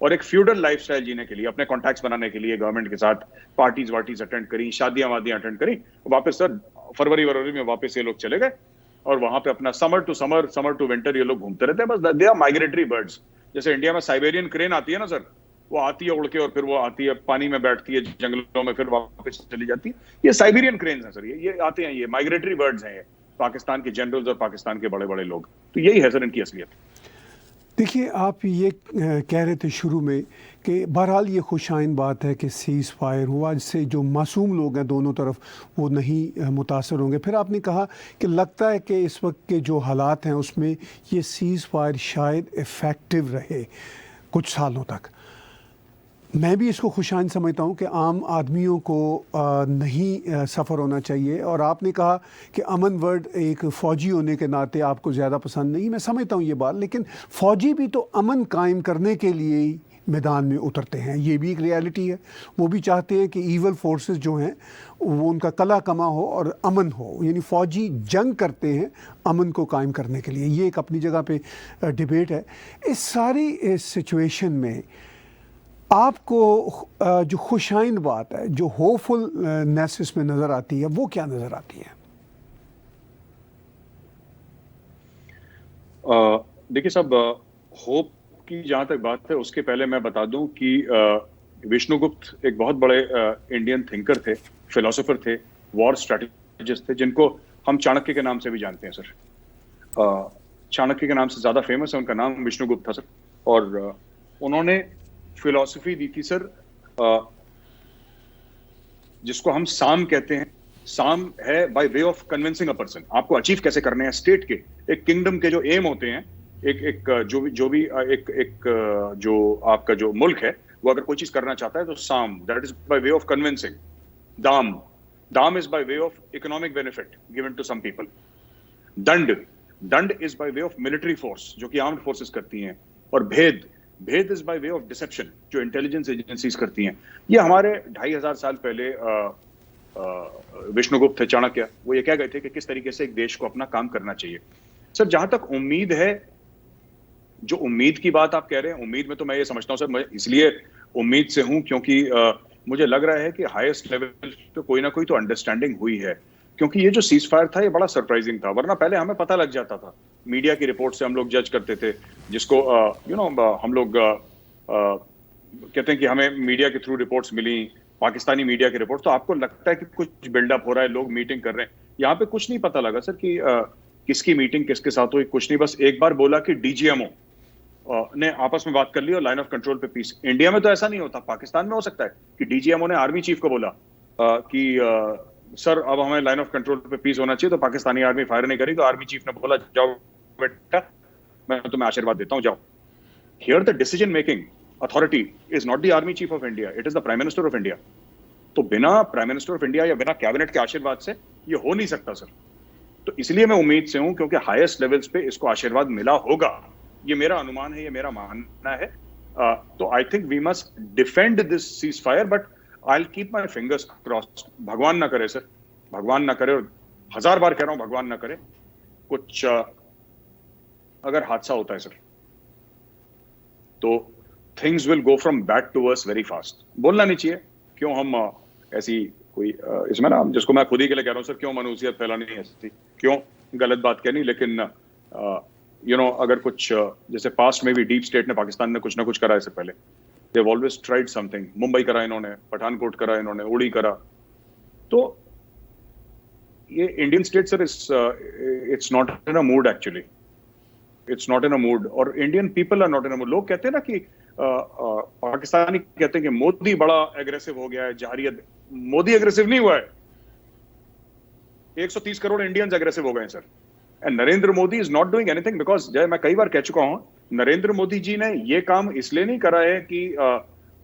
और एक फ्यूडल लाइफस्टाइल जीने के लिए, अपने कॉन्टैक्ट्स बनाने के लिए गवर्नमेंट के साथ पार्टीज वार्टीज अटेंड करी, शादियां वादियां अटेंड करी, वापस सर फरवरी में वापस ये लोग चले गए और वहां पे अपना समर टू विंटर ये लोग घूमते रहते हैं। बस दे आर माइग्रेटरी बर्ड्स। जैसे इंडिया में साइबेरियन क्रेन आती है ना सर, वो आती है उड़ के और फिर वो आती है पानी में बैठती है जंगलों में, फिर वापस चली जाती है। ये साइबेरियन क्रेन्स हैं सर, ये आते हैं, ये माइग्रेटरी बर्ड्स हैं, ये पाकिस्तान के जनरल्स और पाकिस्तान के बड़े बड़े लोग। तो यही है सर इनकी असलियत। देखिए, आप ये कह रहे थे शुरू में कि बहरहाल ये खुशाइन बात है कि सीज़ फायर हुआ, इससे जो मासूम लोग हैं दोनों तरफ वो नहीं मुतासर होंगे। फिर आपने कहा कि लगता है कि इस वक्त के जो हालात हैं उसमें ये सीज़ फायर शायद इफ़ेक्टिव रहे कुछ सालों तक। मैं भी इसको खुशाइन समझता हूँ कि आम आदमियों को नहीं सफ़र होना चाहिए। और आपने कहा कि अमन वर्ड एक फ़ौजी होने के नाते आपको ज़्यादा पसंद नहीं, मैं समझता हूँ ये बात, लेकिन फ़ौजी भी तो अमन कायम करने के लिए ही मैदान में उतरते हैं, ये भी एक रियलिटी है। वो भी चाहते हैं कि ईवल फोर्सेस जो हैं वो उनका कला कमा हो और अमन हो, यानी फ़ौजी जंग करते हैं अमन को कायम करने के लिए। ये एक अपनी जगह पे डिबेट है। इस सारी सिचुएशन में आपको जो खुशाइन बात है, जो होपफुलनेस इसमें नज़र आती है, वो क्या नज़र आती है? देखिए साहब, होप की जहाँ तक बात है उसके पहले मैं बता दूं कि विष्णुगुप्त एक बहुत बड़े इंडियन थिंकर थे, फिलोसोफर थे, वॉर स्ट्रैटेजिस्ट थे, जिनको हम चाणक्य के नाम से भी जानते हैं सर। चाणक्य के नाम से ज़्यादा फेमस है उनका नाम विष्णुगुप्त था सर। और उन्होंने फिलॉसफी दी थी सर, जिसको हम साम कहते हैं। साम है bye way of convincing a person. आपको अचीव कैसे करने हैं स्टेट के, एक किंगडम के जो एम होते हैं, जो आपका जो मुल्क है वो अगर कोई चीज करना चाहता है तो साम, that is by way of convincing. दाम is by way of economic benefit given to some people. दंड is by way of military force, जो कि आर्म्ड फोर्सेस करती हैं। और भेद is by way of deception, जो इंटेलिजेंस एजेंसीज करती हैं। ये हमारे 2500 साल पहले विष्णुगुप्त थे, चाणक्य, वो ये कह गए थे कि किस तरीके से एक देश को अपना काम करना चाहिए। सर जहां तक उम्मीद है, जो उम्मीद की बात आप कह रहे हैं, उम्मीद में तो मैं ये समझता हूं सर, मैं इसलिए उम्मीद से हूं क्योंकि मुझे लग रहा है कि हाईएस्ट लेवल पे कोई ना कोई तो अंडरस्टैंडिंग हुई है। क्योंकि ये जो सीज फायर था ये बड़ा सरप्राइजिंग था, वरना पहले हमें पता लग जाता था, मीडिया की रिपोर्ट से हम लोग जज करते थे, जिसको हम लोग कहते हैं कि हमें मीडिया के थ्रू रिपोर्ट्स मिली, पाकिस्तानी मीडिया की रिपोर्ट, तो आपको लगता है कि कुछ बिल्डअप हो रहा है, लोग मीटिंग कर रहे हैं। यहाँ पे कुछ नहीं पता लगा सर कि किसकी मीटिंग किसके साथ हुई, कुछ नहीं। बस एक बार बोला कि डीजीएमओ ने आपस में बात कर ली और लाइन ऑफ कंट्रोल पे पीस। इंडिया में तो ऐसा नहीं होता, पाकिस्तान में हो सकता है कि डीजीएमओ ने आर्मी चीफ को बोला कि सर अब हमें लाइन ऑफ कंट्रोल पे पीस होना चाहिए, तो पाकिस्तानी आर्मी फायर नहीं करी, तो आर्मी चीफ ने बोला जाओ बेटा मैं तुम्हें आशीर्वाद देता हूं, जाओ। Here the decision making authority is not the army chief of India, it is the prime minister of India. तो बिना प्राइम मिनिस्टर ऑफ इंडिया या बिना कैबिनेट के आशीर्वाद से ये हो नहीं सकता सर। तो इसलिए मैं उम्मीद से हूं, क्योंकि हाईएस्ट लेवल्स पे इसको आशीर्वाद मिला होगा, ये मेरा अनुमान है, ये मेरा मानना है। तो I think we must defend this cease fire, but I will keep my fingers crossed. भगवान ना करे सर, भगवान ना करे, और 1000 बार कह रहा हूं भगवान ना करे, कुछ अगर हादसा होता है सर तो things will go from bad to worse very fast. बोलना नहीं चाहिए, क्यों हम ऐसी कोई इसमें ना, जिसको मैं खुद ही के लिए कह रहा हूं सर, क्यों मनुष्यत फैलानी है ऐसी, क्यों गलत बात कहनी। लेकिन अगर कुछ जैसे पास्ट में भी डीप स्टेट ने, पाकिस्तान ने कुछ ना कुछ करा इससे पहले, they have always tried something. Mumbai करा इन्होंने, पठानकोट करा इन्होंने, उड़ी करा। तो ये Indian state sir it's not in a mood, actually it's not in a mood, और Indian people are not in a mood. लोग कहते हैं ना कि पाकिस्तानी कहते हैं कि मोदी बड़ा एग्रेसिव हो गया है, जहरियत। मोदी एग्रेसिव नहीं हुआ है, 130 करोड़ इंडियंस एग्रेसिव हो गए हैं sir. And Narendra Modi is not doing anything, because जय मैं कई बार कह चुका हूं, नरेंद्र मोदी जी ने ये काम इसलिए नहीं करा है कि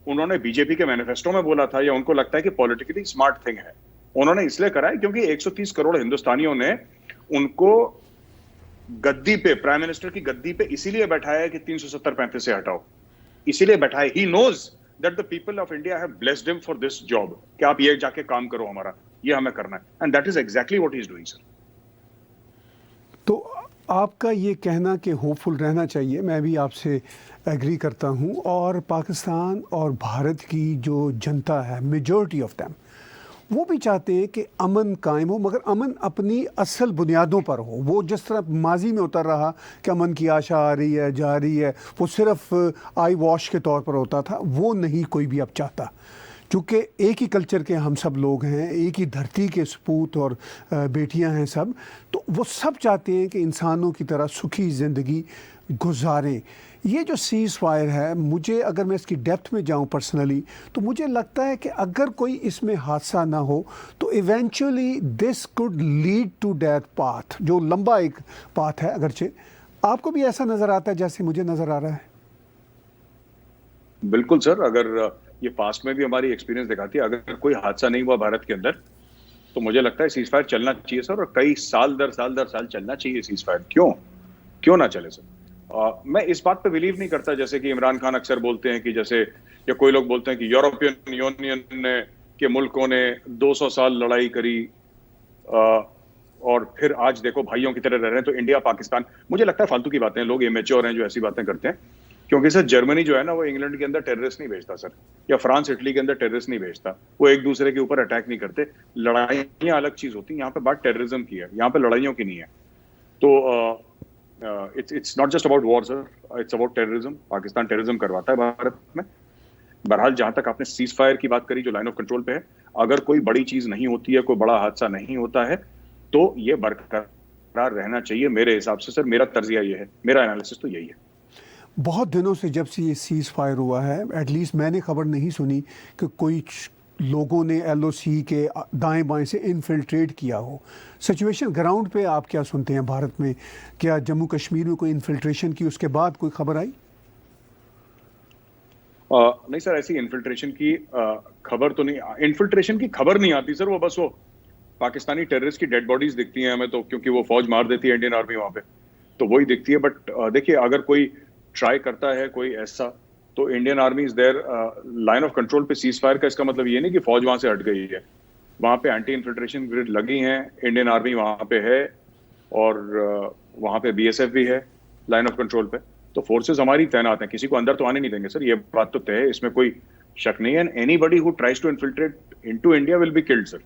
उन्होंने बीजेपी के मैनिफेस्टो में बोला था या उनको लगता है कि पॉलिटिकली स्मार्ट थिंग है। उन्होंने इसलिए करा है क्योंकि 130 करोड़ हिंदुस्तानियों ने उनको गद्दी पे, प्राइम मिनिस्टर की गद्दी पे इसीलिए बैठाया है कि 370-35 से हटाओ, इसीलिए बैठाया। He knows that the people of India have blessed him for this job, कि आप ये जाके काम करो, हमारा ये हमें करना है, and that is exactly what he is doing sir. तो आपका ये कहना कि होपफुल रहना चाहिए, मैं भी आपसे एग्री करता हूँ। और पाकिस्तान और भारत की जो जनता है, मेजॉरिटी ऑफ दैम, वो भी चाहते हैं कि अमन कायम हो, मगर अमन अपनी असल बुनियादों पर हो। वो जिस तरह माजी में उतर रहा कि अमन की आशा आ रही है, जा रही है, वो सिर्फ आई वॉश के तौर पर होता था, वो नहीं कोई भी अब चाहता। क्योंकि एक ही कल्चर के हम सब लोग हैं, एक ही धरती के सपूत और बेटियां हैं सब, तो वो सब चाहते हैं कि इंसानों की तरह सुखी ज़िंदगी गुजारें। ये जो सीज़ फायर है, मुझे अगर मैं इसकी डेप्थ में जाऊं पर्सनली, तो मुझे लगता है कि अगर कोई इसमें हादसा ना हो तो eventually this could lead to death path, जो लंबा एक पाथ है। अगरचे आपको भी ऐसा नज़र आता है जैसे मुझे नज़र आ रहा है? बिल्कुल सर, अगर ये पास्ट में भी हमारी एक्सपीरियंस दिखाती है, अगर कोई हादसा नहीं हुआ भारत के अंदर तो मुझे लगता है सीज फायर चलना चाहिए सर, और कई साल दर साल चलना चाहिए सीज फायर। क्यों ना चले सर? मैं इस बात पे बिलीव नहीं करता, जैसे कि इमरान खान अक्सर बोलते हैं कि जैसे, या कोई लोग बोलते हैं कि यूरोपियन यूनियन ने के मुल्कों ने 200 साल लड़ाई करी और फिर आज देखो भाइयों की तरह रह रहे हैं। तो इंडिया पाकिस्तान, मुझे लगता है फालतू की बातें हैं, लोग इमेच्योर हैं जो ऐसी बातें करते हैं। क्योंकि सर जर्मनी जो है ना, वो इंग्लैंड के अंदर टेररिस्ट नहीं भेजता सर, या फ्रांस इटली के अंदर टेररिस्ट नहीं भेजता, वो एक दूसरे के ऊपर अटैक नहीं करते। लड़ाइयाँ अलग चीज होती हैं, यहाँ पे बात टेररिज्म की है, यहाँ पे लड़ाइयों की नहीं है। तो it's not just about war sir, it's about terrorism। Pakistan terrorism करवाता है भारत में। बहरहाल जहां तक आपने सीज फायर की बात करी जो लाइन ऑफ कंट्रोल पे है, अगर कोई बड़ी चीज नहीं होती है, कोई बड़ा हादसा नहीं होता है, तो ये बरकरार रहना चाहिए मेरे हिसाब से सर। मेरा तर्जिया ये है, मेरा एनालिसिस तो यही है। बहुत दिनों से जब से ये सीज़ फायर हुआ है, एटलीस्ट मैंने खबर नहीं सुनी कि कोई लोगों ने LOC के दाएं बाएं से इन्फिल्ट्रेट किया हो। सिचुएशन ग्राउंड पे आप क्या सुनते हैं भारत में? क्या जम्मू कश्मीर में कोई इन्फिल्ट्रेशन की उसके बाद कोई खबर आई? नहीं सर, ऐसी इन्फिल्ट्रेशन की खबर तो नहीं, इन्फिल्ट्रेशन की खबर नहीं आती सर। वो बस वो पाकिस्तानी टेररिस्ट की डेड बॉडीज दिखती हैं हमें, तो क्योंकि वो फौज मार देती है इंडियन आर्मी वहां पे, तो वही दिखती है। बट देखिए, अगर कोई ट्राई करता है कोई ऐसा, तो Indian army is there line of control पे। सीज फायर का इसका मतलब ये नहीं कि फौज वहां से हट गई है, वहां पे एंटी इन्फिल्ट्रेशन ग्रिड लगी हैं, इंडियन आर्मी वहां पे है, और वहां पे BSF भी है लाइन ऑफ कंट्रोल पे। तो फोर्सेस हमारी तैनात हैं, किसी को अंदर तो आने नहीं देंगे सर, ये बात तो तय है, इसमें कोई शक नहीं है। And anybody who tries to infiltrate into India will be killed sir.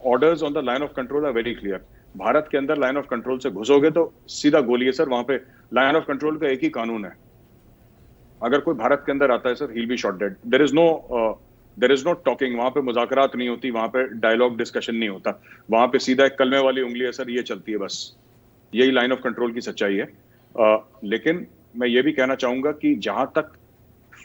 Orders on the line of control are very clear. Bharat के अंदर लाइन ऑफ कंट्रोल से घुसोगे तो सीधा गोली है सर। वहां पे लाइन ऑफ कंट्रोल का एक ही कानून है, अगर कोई भारत के अंदर आता है sir, he will be shot dead. There is no talking. वहां पे मुज़ाकरात नहीं होती, वहां पे डायलॉग डिस्कशन नहीं होता, वहां पे सीधा एक कलमे वाली उंगली है सर, ये चलती है बस। यही लाइन ऑफ कंट्रोल की सच्चाई है। लेकिन मैं ये भी कहना चाहूंगा कि जहां तक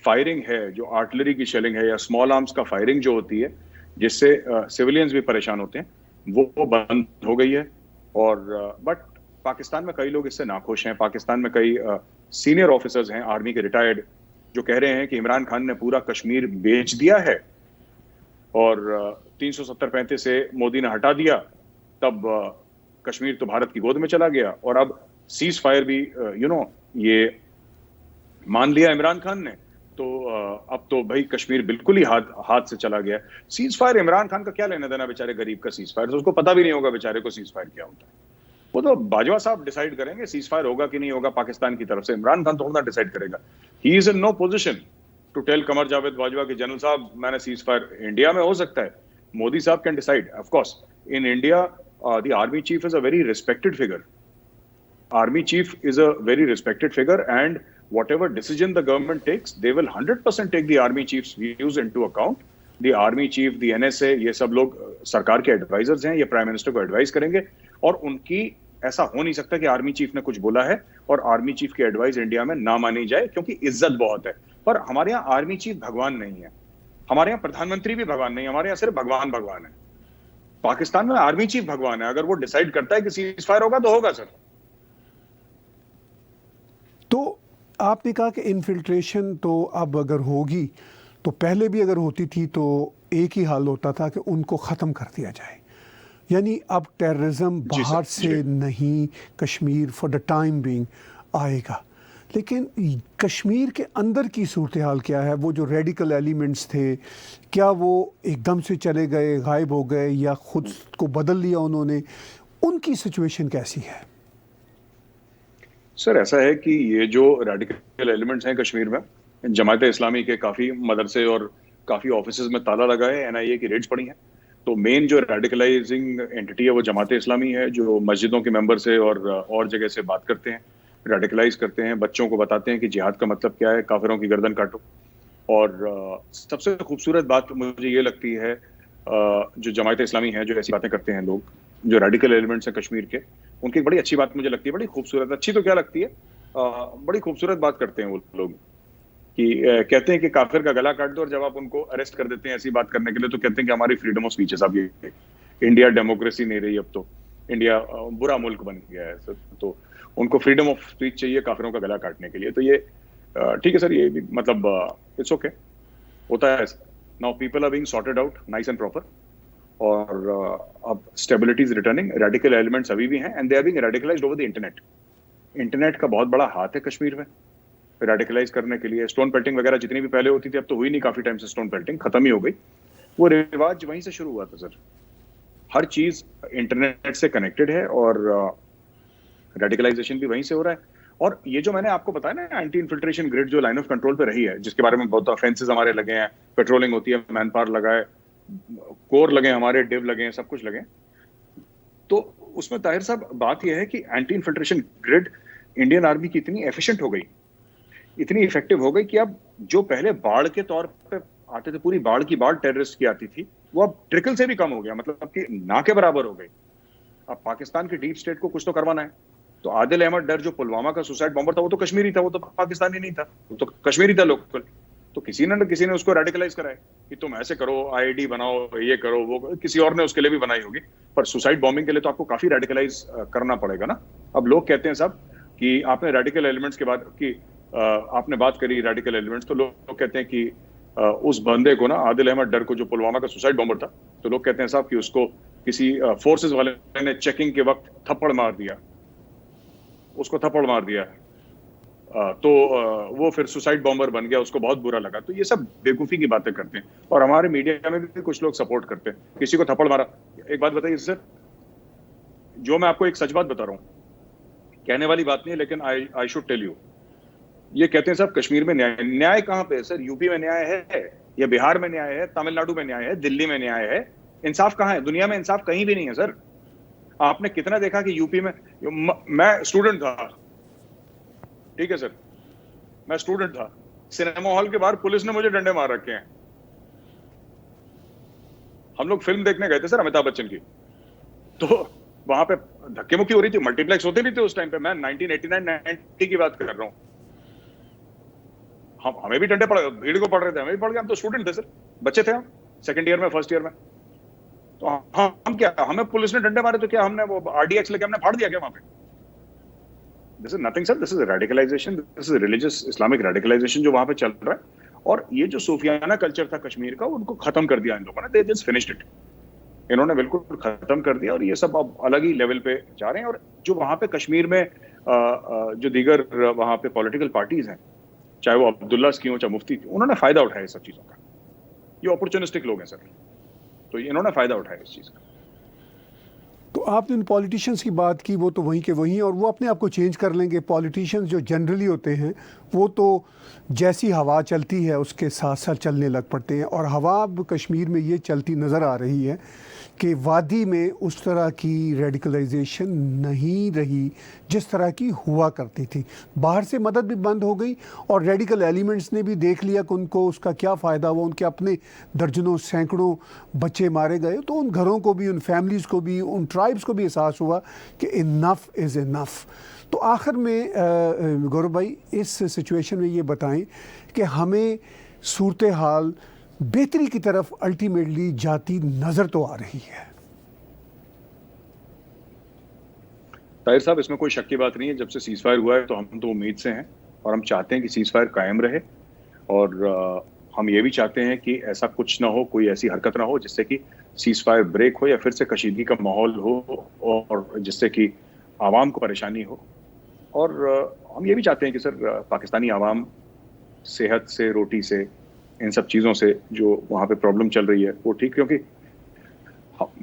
फायरिंग है, जो आर्टिलरी की शेलिंग है या स्मॉल आर्म्स का फायरिंग जो होती है, जिससे सिविलियंस भी परेशान होते हैं, वो बंद हो गई है। और बट पाकिस्तान में कई लोग इससे नाखुश हैं। पाकिस्तान में कई सीनियर ऑफिसर्स हैं आर्मी के, रिटायर्ड, जो कह रहे हैं कि इमरान खान ने पूरा कश्मीर बेच दिया है और 370-35 से मोदी ने हटा दिया, तब कश्मीर तो भारत की गोद में चला गया, और अब सीज फायर भी ये मान लिया इमरान खान ने, तो अब तो भाई कश्मीर बिल्कुल ही हाथ से चला गया। सीज फायर इमरान खान का क्या लेना देना बेचारे गरीब का सीज फायर, तो उसको पता भी नहीं होगा बेचारे को सीज फायर क्या होता है। वो तो बाजवा साहब डिसाइड करेंगे सीज फायर होगा कि नहीं होगा पाकिस्तान की तरफ से, इमरान खान थोड़ा ना डिसाइड करेगा। He is in no position to tell Qamar Javed Bajwa कि जनरल साहब मैंने सीज फायर, इंडिया में हो सकता है मोदी साहब can decide. Of course in India the army chief is a very respected figure. Army chief is a very respected figure, and whatever decision the government takes, they will 100% take the army chief's views into account. The army chief, the NSA, ये सब लोग सरकार के advisers हैं, ये prime minister को advice करेंगे, और उनकी ऐसा हो नहीं सकता कि आर्मी चीफ ने कुछ बोला है और आर्मी चीफ की एडवाइस इंडिया में ना मानी जाए, क्योंकि इज्जत बहुत है। पर हमारे यहाँ आर्मी चीफ भगवान नहीं है, हमारे यहाँ प्रधानमंत्री भी भगवान नहीं, हमारे यहाँ सिर्फ भगवान है। पाकिस्तान में आर्मी चीफ भगवान है, अगर वो डिसाइड करता है कि सीज फायर होगा तो होगा सर। तो आपने कहा कि इन्फिल्ट्रेशन तो अब अगर होगी तो पहले भी अगर होती थी तो एक ही हाल होता था कि उनको ख़त्म कर दिया जाए। यानी अब टेररिज्म जी बाहर सर, से जी। नहीं Kashmir for the time being आएगा। लेकिन कश्मीर के अंदर की सूरत हाल क्या है? वो जो रेडिकल एलिमेंट्स थे, क्या वो एकदम से चले गए, गायब हो गए, या खुद को बदल लिया उन्होंने? उनकी सिचुएशन कैसी है? सर ऐसा है कि ये जो रेडिकल एलिमेंट्स हैं कश्मीर में, जमात इस्लामी के काफी मदरसे और काफी ऑफिसेज में ताला लगा है, एनआईए की रेड्स पड़ी हैं। तो मेन जो रेडिकलाइजिंग एंटिटी है वो जमात इस्लामी है, जो मस्जिदों के मेंबर से और जगह से बात करते हैं, रेडिकलाइज करते हैं, बच्चों को बताते हैं कि जिहाद का मतलब क्या है, काफिरों की गर्दन काटो। और सबसे खूबसूरत बात मुझे ये लगती है, जो जमात इस्लामी है, जो ऐसी बातें करते हैं लोग, जो रेडिकल एलिमेंट्स हैं कश्मीर के, उनकी एक बड़ी अच्छी बात मुझे लगती है, बड़ी खूबसूरत, अच्छी तो क्या लगती है, बड़ी खूबसूरत बात करते हैं वो लोग कि कहते हैं कि काफिर का गला काट दो, और जब आप उनको अरेस्ट कर देते हैं ऐसी बात करने के लिए तो कहते हैं कि हमारी फ्रीडम ऑफ स्पीच है साहब, ये इंडिया डेमोक्रेसी नहीं रही, अब तो इंडिया बुरा मुल्क बन गया है सर। तो उनको फ्रीडम ऑफ स्पीच चाहिए काफिरों का गला काटने के लिए। तो ये ठीक है सर, ये भी मतलब इट्स ओके, होता है। Now people are being sorted out nice and proper, और अब stability is returning. Radical elements अभी भी हैं and they are being radicalized over the internet. Internet का बहुत बड़ा हाथ है कश्मीर में रेडिकलाइज करने के लिए। स्टोन पेल्टिंग वगैरह जितनी भी पहले होती थी, अब तो हुई नहीं काफी टाइम से, स्टोन पेल्टिंग खत्म ही हो गई। वो रिवाज वहीं से शुरू हुआ था सर। हर चीज इंटरनेट से कनेक्टेड है और रेडिकलाइजेशन भी वहीं से हो रहा है। और ये जो मैंने आपको बताया ना, एंटी इन्फिल्ट्रेशन ग्रिड जो लाइन ऑफ कंट्रोल पे रही है, जिसके बारे में बहुत ऑफेंसेस हमारे लगे हैं, पेट्रोलिंग होती है, मैन पावर लगा है, कोर लगे हमारे, डिव लगे हैं, सब कुछ लगे। तो उसमें ताहिर साहब बात यह है कि anti infiltration grid Indian army की इतनी एफिशिएंट हो गई, इतनी इफेक्टिव हो गई कि अब जो पहले बाढ़ के तौर पे आते थे, पूरी बाढ़ की बाढ़ टेररिस्ट की आती थी, वो अब ट्रिकल से भी कम हो गया, मतलब कि ना के बराबर हो गई। अब पाकिस्तान की डीप स्टेट को कुछ तो करवाना है, तो आदिल अहमद डर जो पुलवामा का सुसाइड बॉम्बर था, वो तो कश्मीरी था, वो तो पाकिस्तानी नहीं था, वो तो कश्मीरी था लोकल। तो किसी ने उसको रेडिकलाइज कराया कि तुम ऐसे करो, आईडी बनाओ, ये करो, वो किसी और ने उसके लिए भी बनाई होगी, पर सुसाइड बॉम्बिंग के लिए तो आपको काफी रेडिकलाइज करना पड़ेगा ना। अब लोग कहते हैं साहब कि आपने रेडिकल एलिमेंट्स के बाद की आपने बात करी रेडिकल एलिमेंट्स, तो लोग कहते हैं कि उस बंदे को ना, आदिल अहमद डर को, जो पुलवामा का सुसाइड बॉम्बर था, तो लोग कहते हैं साहब कि उसको किसी फोर्सेस वाले ने चेकिंग के वक्त थप्पड़ मार दिया, उसको थप्पड़ मार दिया, तो वो फिर सुसाइड बॉम्बर बन गया, उसको बहुत बुरा लगा। तो ये सब बेवकूफी की बातें करते हैं, और हमारे मीडिया में भी कुछ लोग सपोर्ट करते हैं, किसी को थप्पड़ मारा। एक बात बताइए सर, जो मैं आपको एक सच बात बता रहा हूँ, कहने वाली बात नहीं है, लेकिन आई शुड टेल यू। ये कहते हैं साहब कश्मीर में न्याय कहाँ पे है सर? यूपी में न्याय है, या बिहार में न्याय है, तमिलनाडु में न्याय है, दिल्ली में न्याय है? इंसाफ कहाँ है? दुनिया में इंसाफ कहीं भी नहीं है सर। आपने कितना देखा कि यूपी में, मैं स्टूडेंट था, ठीक है सर, मैं स्टूडेंट था, सिनेमा हॉल के बाहर पुलिस ने मुझे डंडे मार रखे हैं। हम लोग फिल्म देखने गए थे सर अमिताभ बच्चन की, तो वहां पे धक्के मुक्की हो रही थी, मल्टीप्लेक्स होते नहीं थे उस टाइम पे, मैं 1989-90 की बात कर रहा हूं। हमें भी डंडे पड़, भीड़ को पड़ रहे थे, हमें भी पड़ गए, हम तो स्टूडेंट थे सर, बच्चे थे हम, सेकंड ईयर में, फर्स्ट ईयर में। तो हम क्या, हमें पुलिस ने डंडे मारे तो क्या हमने वो आरडीएक्स लेके हमने फाड़ दिया क्या वहां पे? This is nothing sir, this is radicalization, this is religious Islamic radicalization जो वहां पे चल रहा है। और ये जो सूफियाना कल्चर था कश्मीर का, उनको खत्म कर दिया इन लोगों ने, दे जस्ट फिनिश्ड इट, इन्होंने बिल्कुल खत्म कर दिया। और ये सब अब अलग ही लेवल पे जा रहे हैं। और जो वहां पे कश्मीर में जो दीगर वहां पे पॉलिटिकल पार्टीज हैं, चाहे वो अब्दुल्ला की हो, चाहे मुफ्ती की, उन्होंने फायदा उठाया इस सब चीजों का। ये अपॉर्चुनिस्टिक लोग हैं सर, तो इन्होंने फायदा उठाया इस चीज का। तो आपने उन पॉलिटिशियंस की बात की, वो तो वहीं के वहीं, और वो अपने आप को चेंज कर लेंगे। पॉलिटिशियंस जो जनरली होते हैं, वो तो जैसी हवा चलती है उसके साथ साथ चलने लग पड़ते हैं। और हवा अब कश्मीर में ये चलती नज़र आ रही है कि वादी में उस तरह की रेडिकलाइजेशन नहीं रही जिस तरह की हुआ करती थी। बाहर से मदद भी बंद हो गई, और रेडिकल एलिमेंट्स ने भी देख लिया कि उनको उसका क्या फ़ायदा हुआ। उनके अपने दर्जनों सैकड़ों बच्चे मारे गए, तो उन घरों को भी, उन फैमिलीज़ को भी, उन ट्राइब्स को भी एहसास हुआ कि इनफ इज़ इनफ। तो आखिर में गौरव भाई, इस सिचुएशन में ये बताएं कि हमें सूरत हाल बेहतरी की तरफ अल्टीमेटली जाती नज़र तो आ रही है। ताहिर साहब, इसमें कोई शक की बात नहीं है, जब से सीज फायर हुआ है तो हम तो उम्मीद से हैं, और हम चाहते हैं कि सीज फायर कायम रहे। और हम ये भी चाहते हैं कि ऐसा कुछ ना हो, कोई ऐसी हरकत ना हो जिससे कि सीज फायर ब्रेक हो या फिर से कशीदगी का माहौल हो और जिससे कि आवाम को परेशानी हो। और हम ये भी चाहते हैं कि सर पाकिस्तानी आवाम सेहत से, रोटी से, इन सब चीज़ों से जो वहाँ पे प्रॉब्लम चल रही है वो ठीक, क्योंकि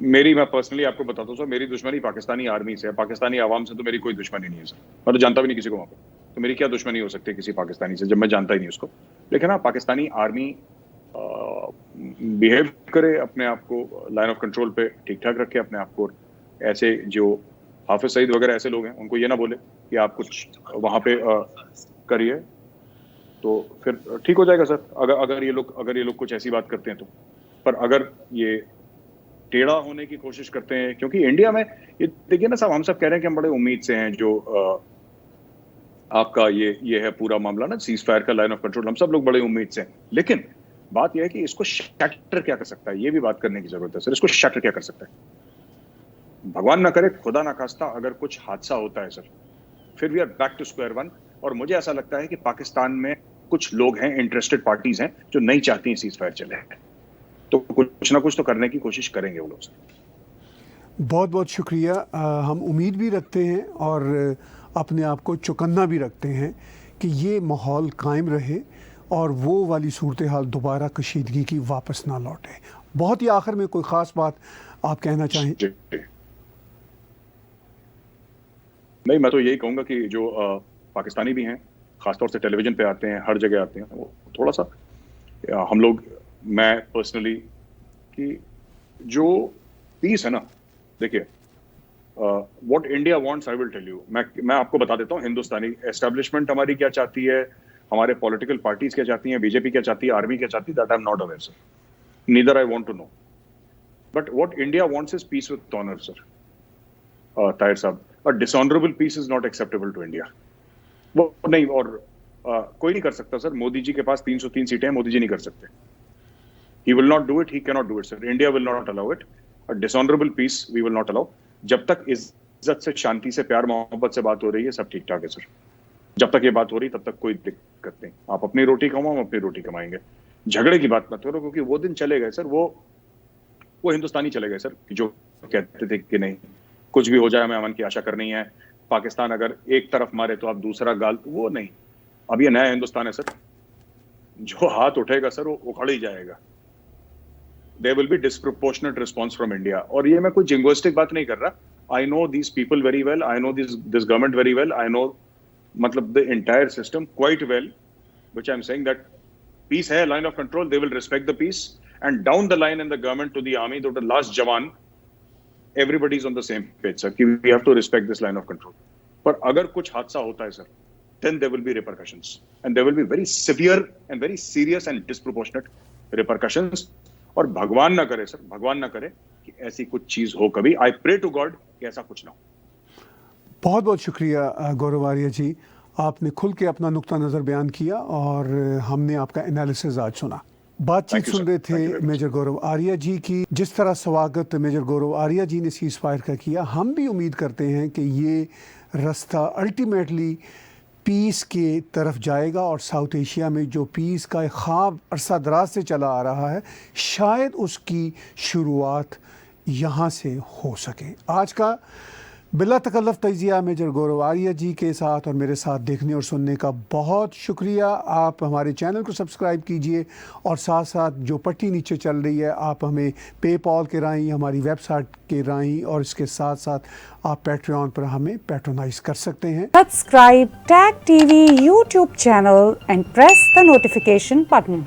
मैं पर्सनली आपको बताता हूँ सर, मेरी दुश्मनी पाकिस्तानी आर्मी से है, पाकिस्तानी आवाम से तो मेरी कोई दुश्मनी नहीं है सर। मैं तो जानता भी नहीं किसी को वहाँ पे, तो मेरी क्या दुश्मनी हो सकती है किसी पाकिस्तानी से जब मैं जानता ही नहीं उसको। लेकिन हाँ, पाकिस्तानी आर्मी बिहेव करे, अपने आप को लाइन ऑफ कंट्रोल पे ठीक ठाक रखे अपने आप को। ऐसे जो हाफिज सईद वगैरह ऐसे लोग हैं उनको ये ना बोले कि आप कुछ वहाँ पे करिए, तो फिर ठीक हो जाएगा सर। अगर ये लोग कुछ ऐसी बात करते हैं तो। पर अगर ये टेढ़ा होने की कोशिश करते हैं, क्योंकि इंडिया में ये देखिए ना साहब, हम सब कह रहे हैं कि हम बड़े उम्मीद से हैं, जो आपका ये है पूरा मामला ना, सीज फायर का, लाइन ऑफ कंट्रोल, हम सब लोग बड़े उम्मीद से हैं। लेकिन बात यह है कि इसको शटर क्या कर सकता है, ये भी बात करने की जरूरत है सर। इसको शटर क्या कर सकता है? भगवान ना करे, खुदा ना खास्ता, अगर कुछ हादसा होता है सर, फिर we are back to square one. और मुझे ऐसा लगता है कि पाकिस्तान में कुछ लोग हैं, इंटरेस्टेड पार्टीज हैं, जो नहीं चाहती हैं सीज फायर चले, तो कुछ ना कुछ तो करने की कोशिश करेंगे वो लोग सर। बहुत बहुत शुक्रिया। हम उम्मीद भी रखते हैं और अपने आप को चौकन्ना भी रखते हैं कि ये माहौल कायम रहे और वो वाली सूरत हाल दोबारा कशीदगी की वापस ना लौटे। बहुत ही आखिर में कोई ख़ास बात आप कहना चाहें? नहीं, मैं तो यही कहूँगा कि जो पाकिस्तानी भी हैं, ख़ासतौर से टेलीविज़न पे आते हैं, हर जगह आते हैं, वो थोड़ा सा हम लोग, मैं पर्सनली, कि जो पीस है ना, देखिए what India wants, I will tell you. मैं आपको बता देता हूँ, हिंदुस्तानी एस्टेब्लिशमेंट हमारी क्या चाहती है, हमारे पॉलिटिकल पार्टीज क्या चाहती हैं, बीजेपी क्या चाहती है, आर्मी क्या चाहती है, that I am not aware sir, neither I want to know. But what India wants is peace with honour sir. Tahir साहब, a dishonourable peace is not acceptable to India. वो नहीं, और कोई नहीं कर सकता सर। मोदी जी के पास 303 सीटें हैं, मोदी जी नहीं कर सकते। He will not do it, he cannot do it, sir. India will not allow it. A dishonorable peace we will not allow. जब तक इज्जत से, शांति से, प्यार मोहब्बत से बात हो रही है, सब ठीक ठाक है सर। जब तक ये बात हो रही, तब तक कोई दिक्कत नहीं। आप अपनी रोटी कमाओ, हम अपनी रोटी कमाएंगे। झगड़े की बात मत करो, क्योंकि वो दिन चले गए सर। वो हिंदुस्तानी चले गए सर, जो कहते थे कि नहीं, कुछ भी हो जाए, हमें अमन की आशा करनी है, पाकिस्तान अगर एक तरफ मारे तो आप दूसरा गाल, वो नहीं। अब ये नया हिंदुस्तान है सर, जो हाथ उठेगा सर वो उखड़ ही जाएगा। There will be disproportionate response from India. और ये मैं कोई जिंगोइस्टिक बात नहीं कर रहा। I know these people very well. I know this government very well. I know मतलब the entire system quite well, which I'm saying that peace है, line of control. They will respect the peace. And down the line in the government to the army, to the last jawan, everybody is on the same page, sir. कि we have to respect this line of control. पर अगर कुछ हादसा होता है sir, then there will be repercussions, and there will be very severe and very serious and disproportionate repercussions. और भगवान ना करे सर, भगवान ना करे कि ऐसी कुछ चीज हो कभी। आई प्रे टू गॉड कि ऐसा कुछ ना हो। बहुत बहुत शुक्रिया गौरव आर्या जी, आपने खुल के अपना नुक्ता नज़र बयान किया और हमने आपका एनालिसिस आज सुना। बातचीत सुन रहे थे मेजर गौरव आर्या जी की। जिस तरह स्वागत मेजर गौरव आर्या जी ने सीज फायर का किया, हम भी उम्मीद करते हैं कि ये रास्ता अल्टीमेटली पीस के तरफ जाएगा और साउथ एशिया में जो पीस का एक ख्वाब अरसा दराज से चला आ रहा है, शायद उसकी शुरुआत यहाँ से हो सके। आज का बिला तकल्लुफ़ तजिया मेजर गौरव आर्या जी के साथ और मेरे साथ देखने और सुनने का बहुत शुक्रिया। आप हमारे चैनल को सब्सक्राइब कीजिए और साथ साथ जो पट्टी नीचे चल रही है, आप हमें पेपॉल के राहीं, हमारी वेबसाइट के राहीं और इसके साथ साथ आप पैट्रियन पर हमें पैट्रोनाइज कर सकते हैं। Subscribe Tag TV YouTube channel and press the notification button.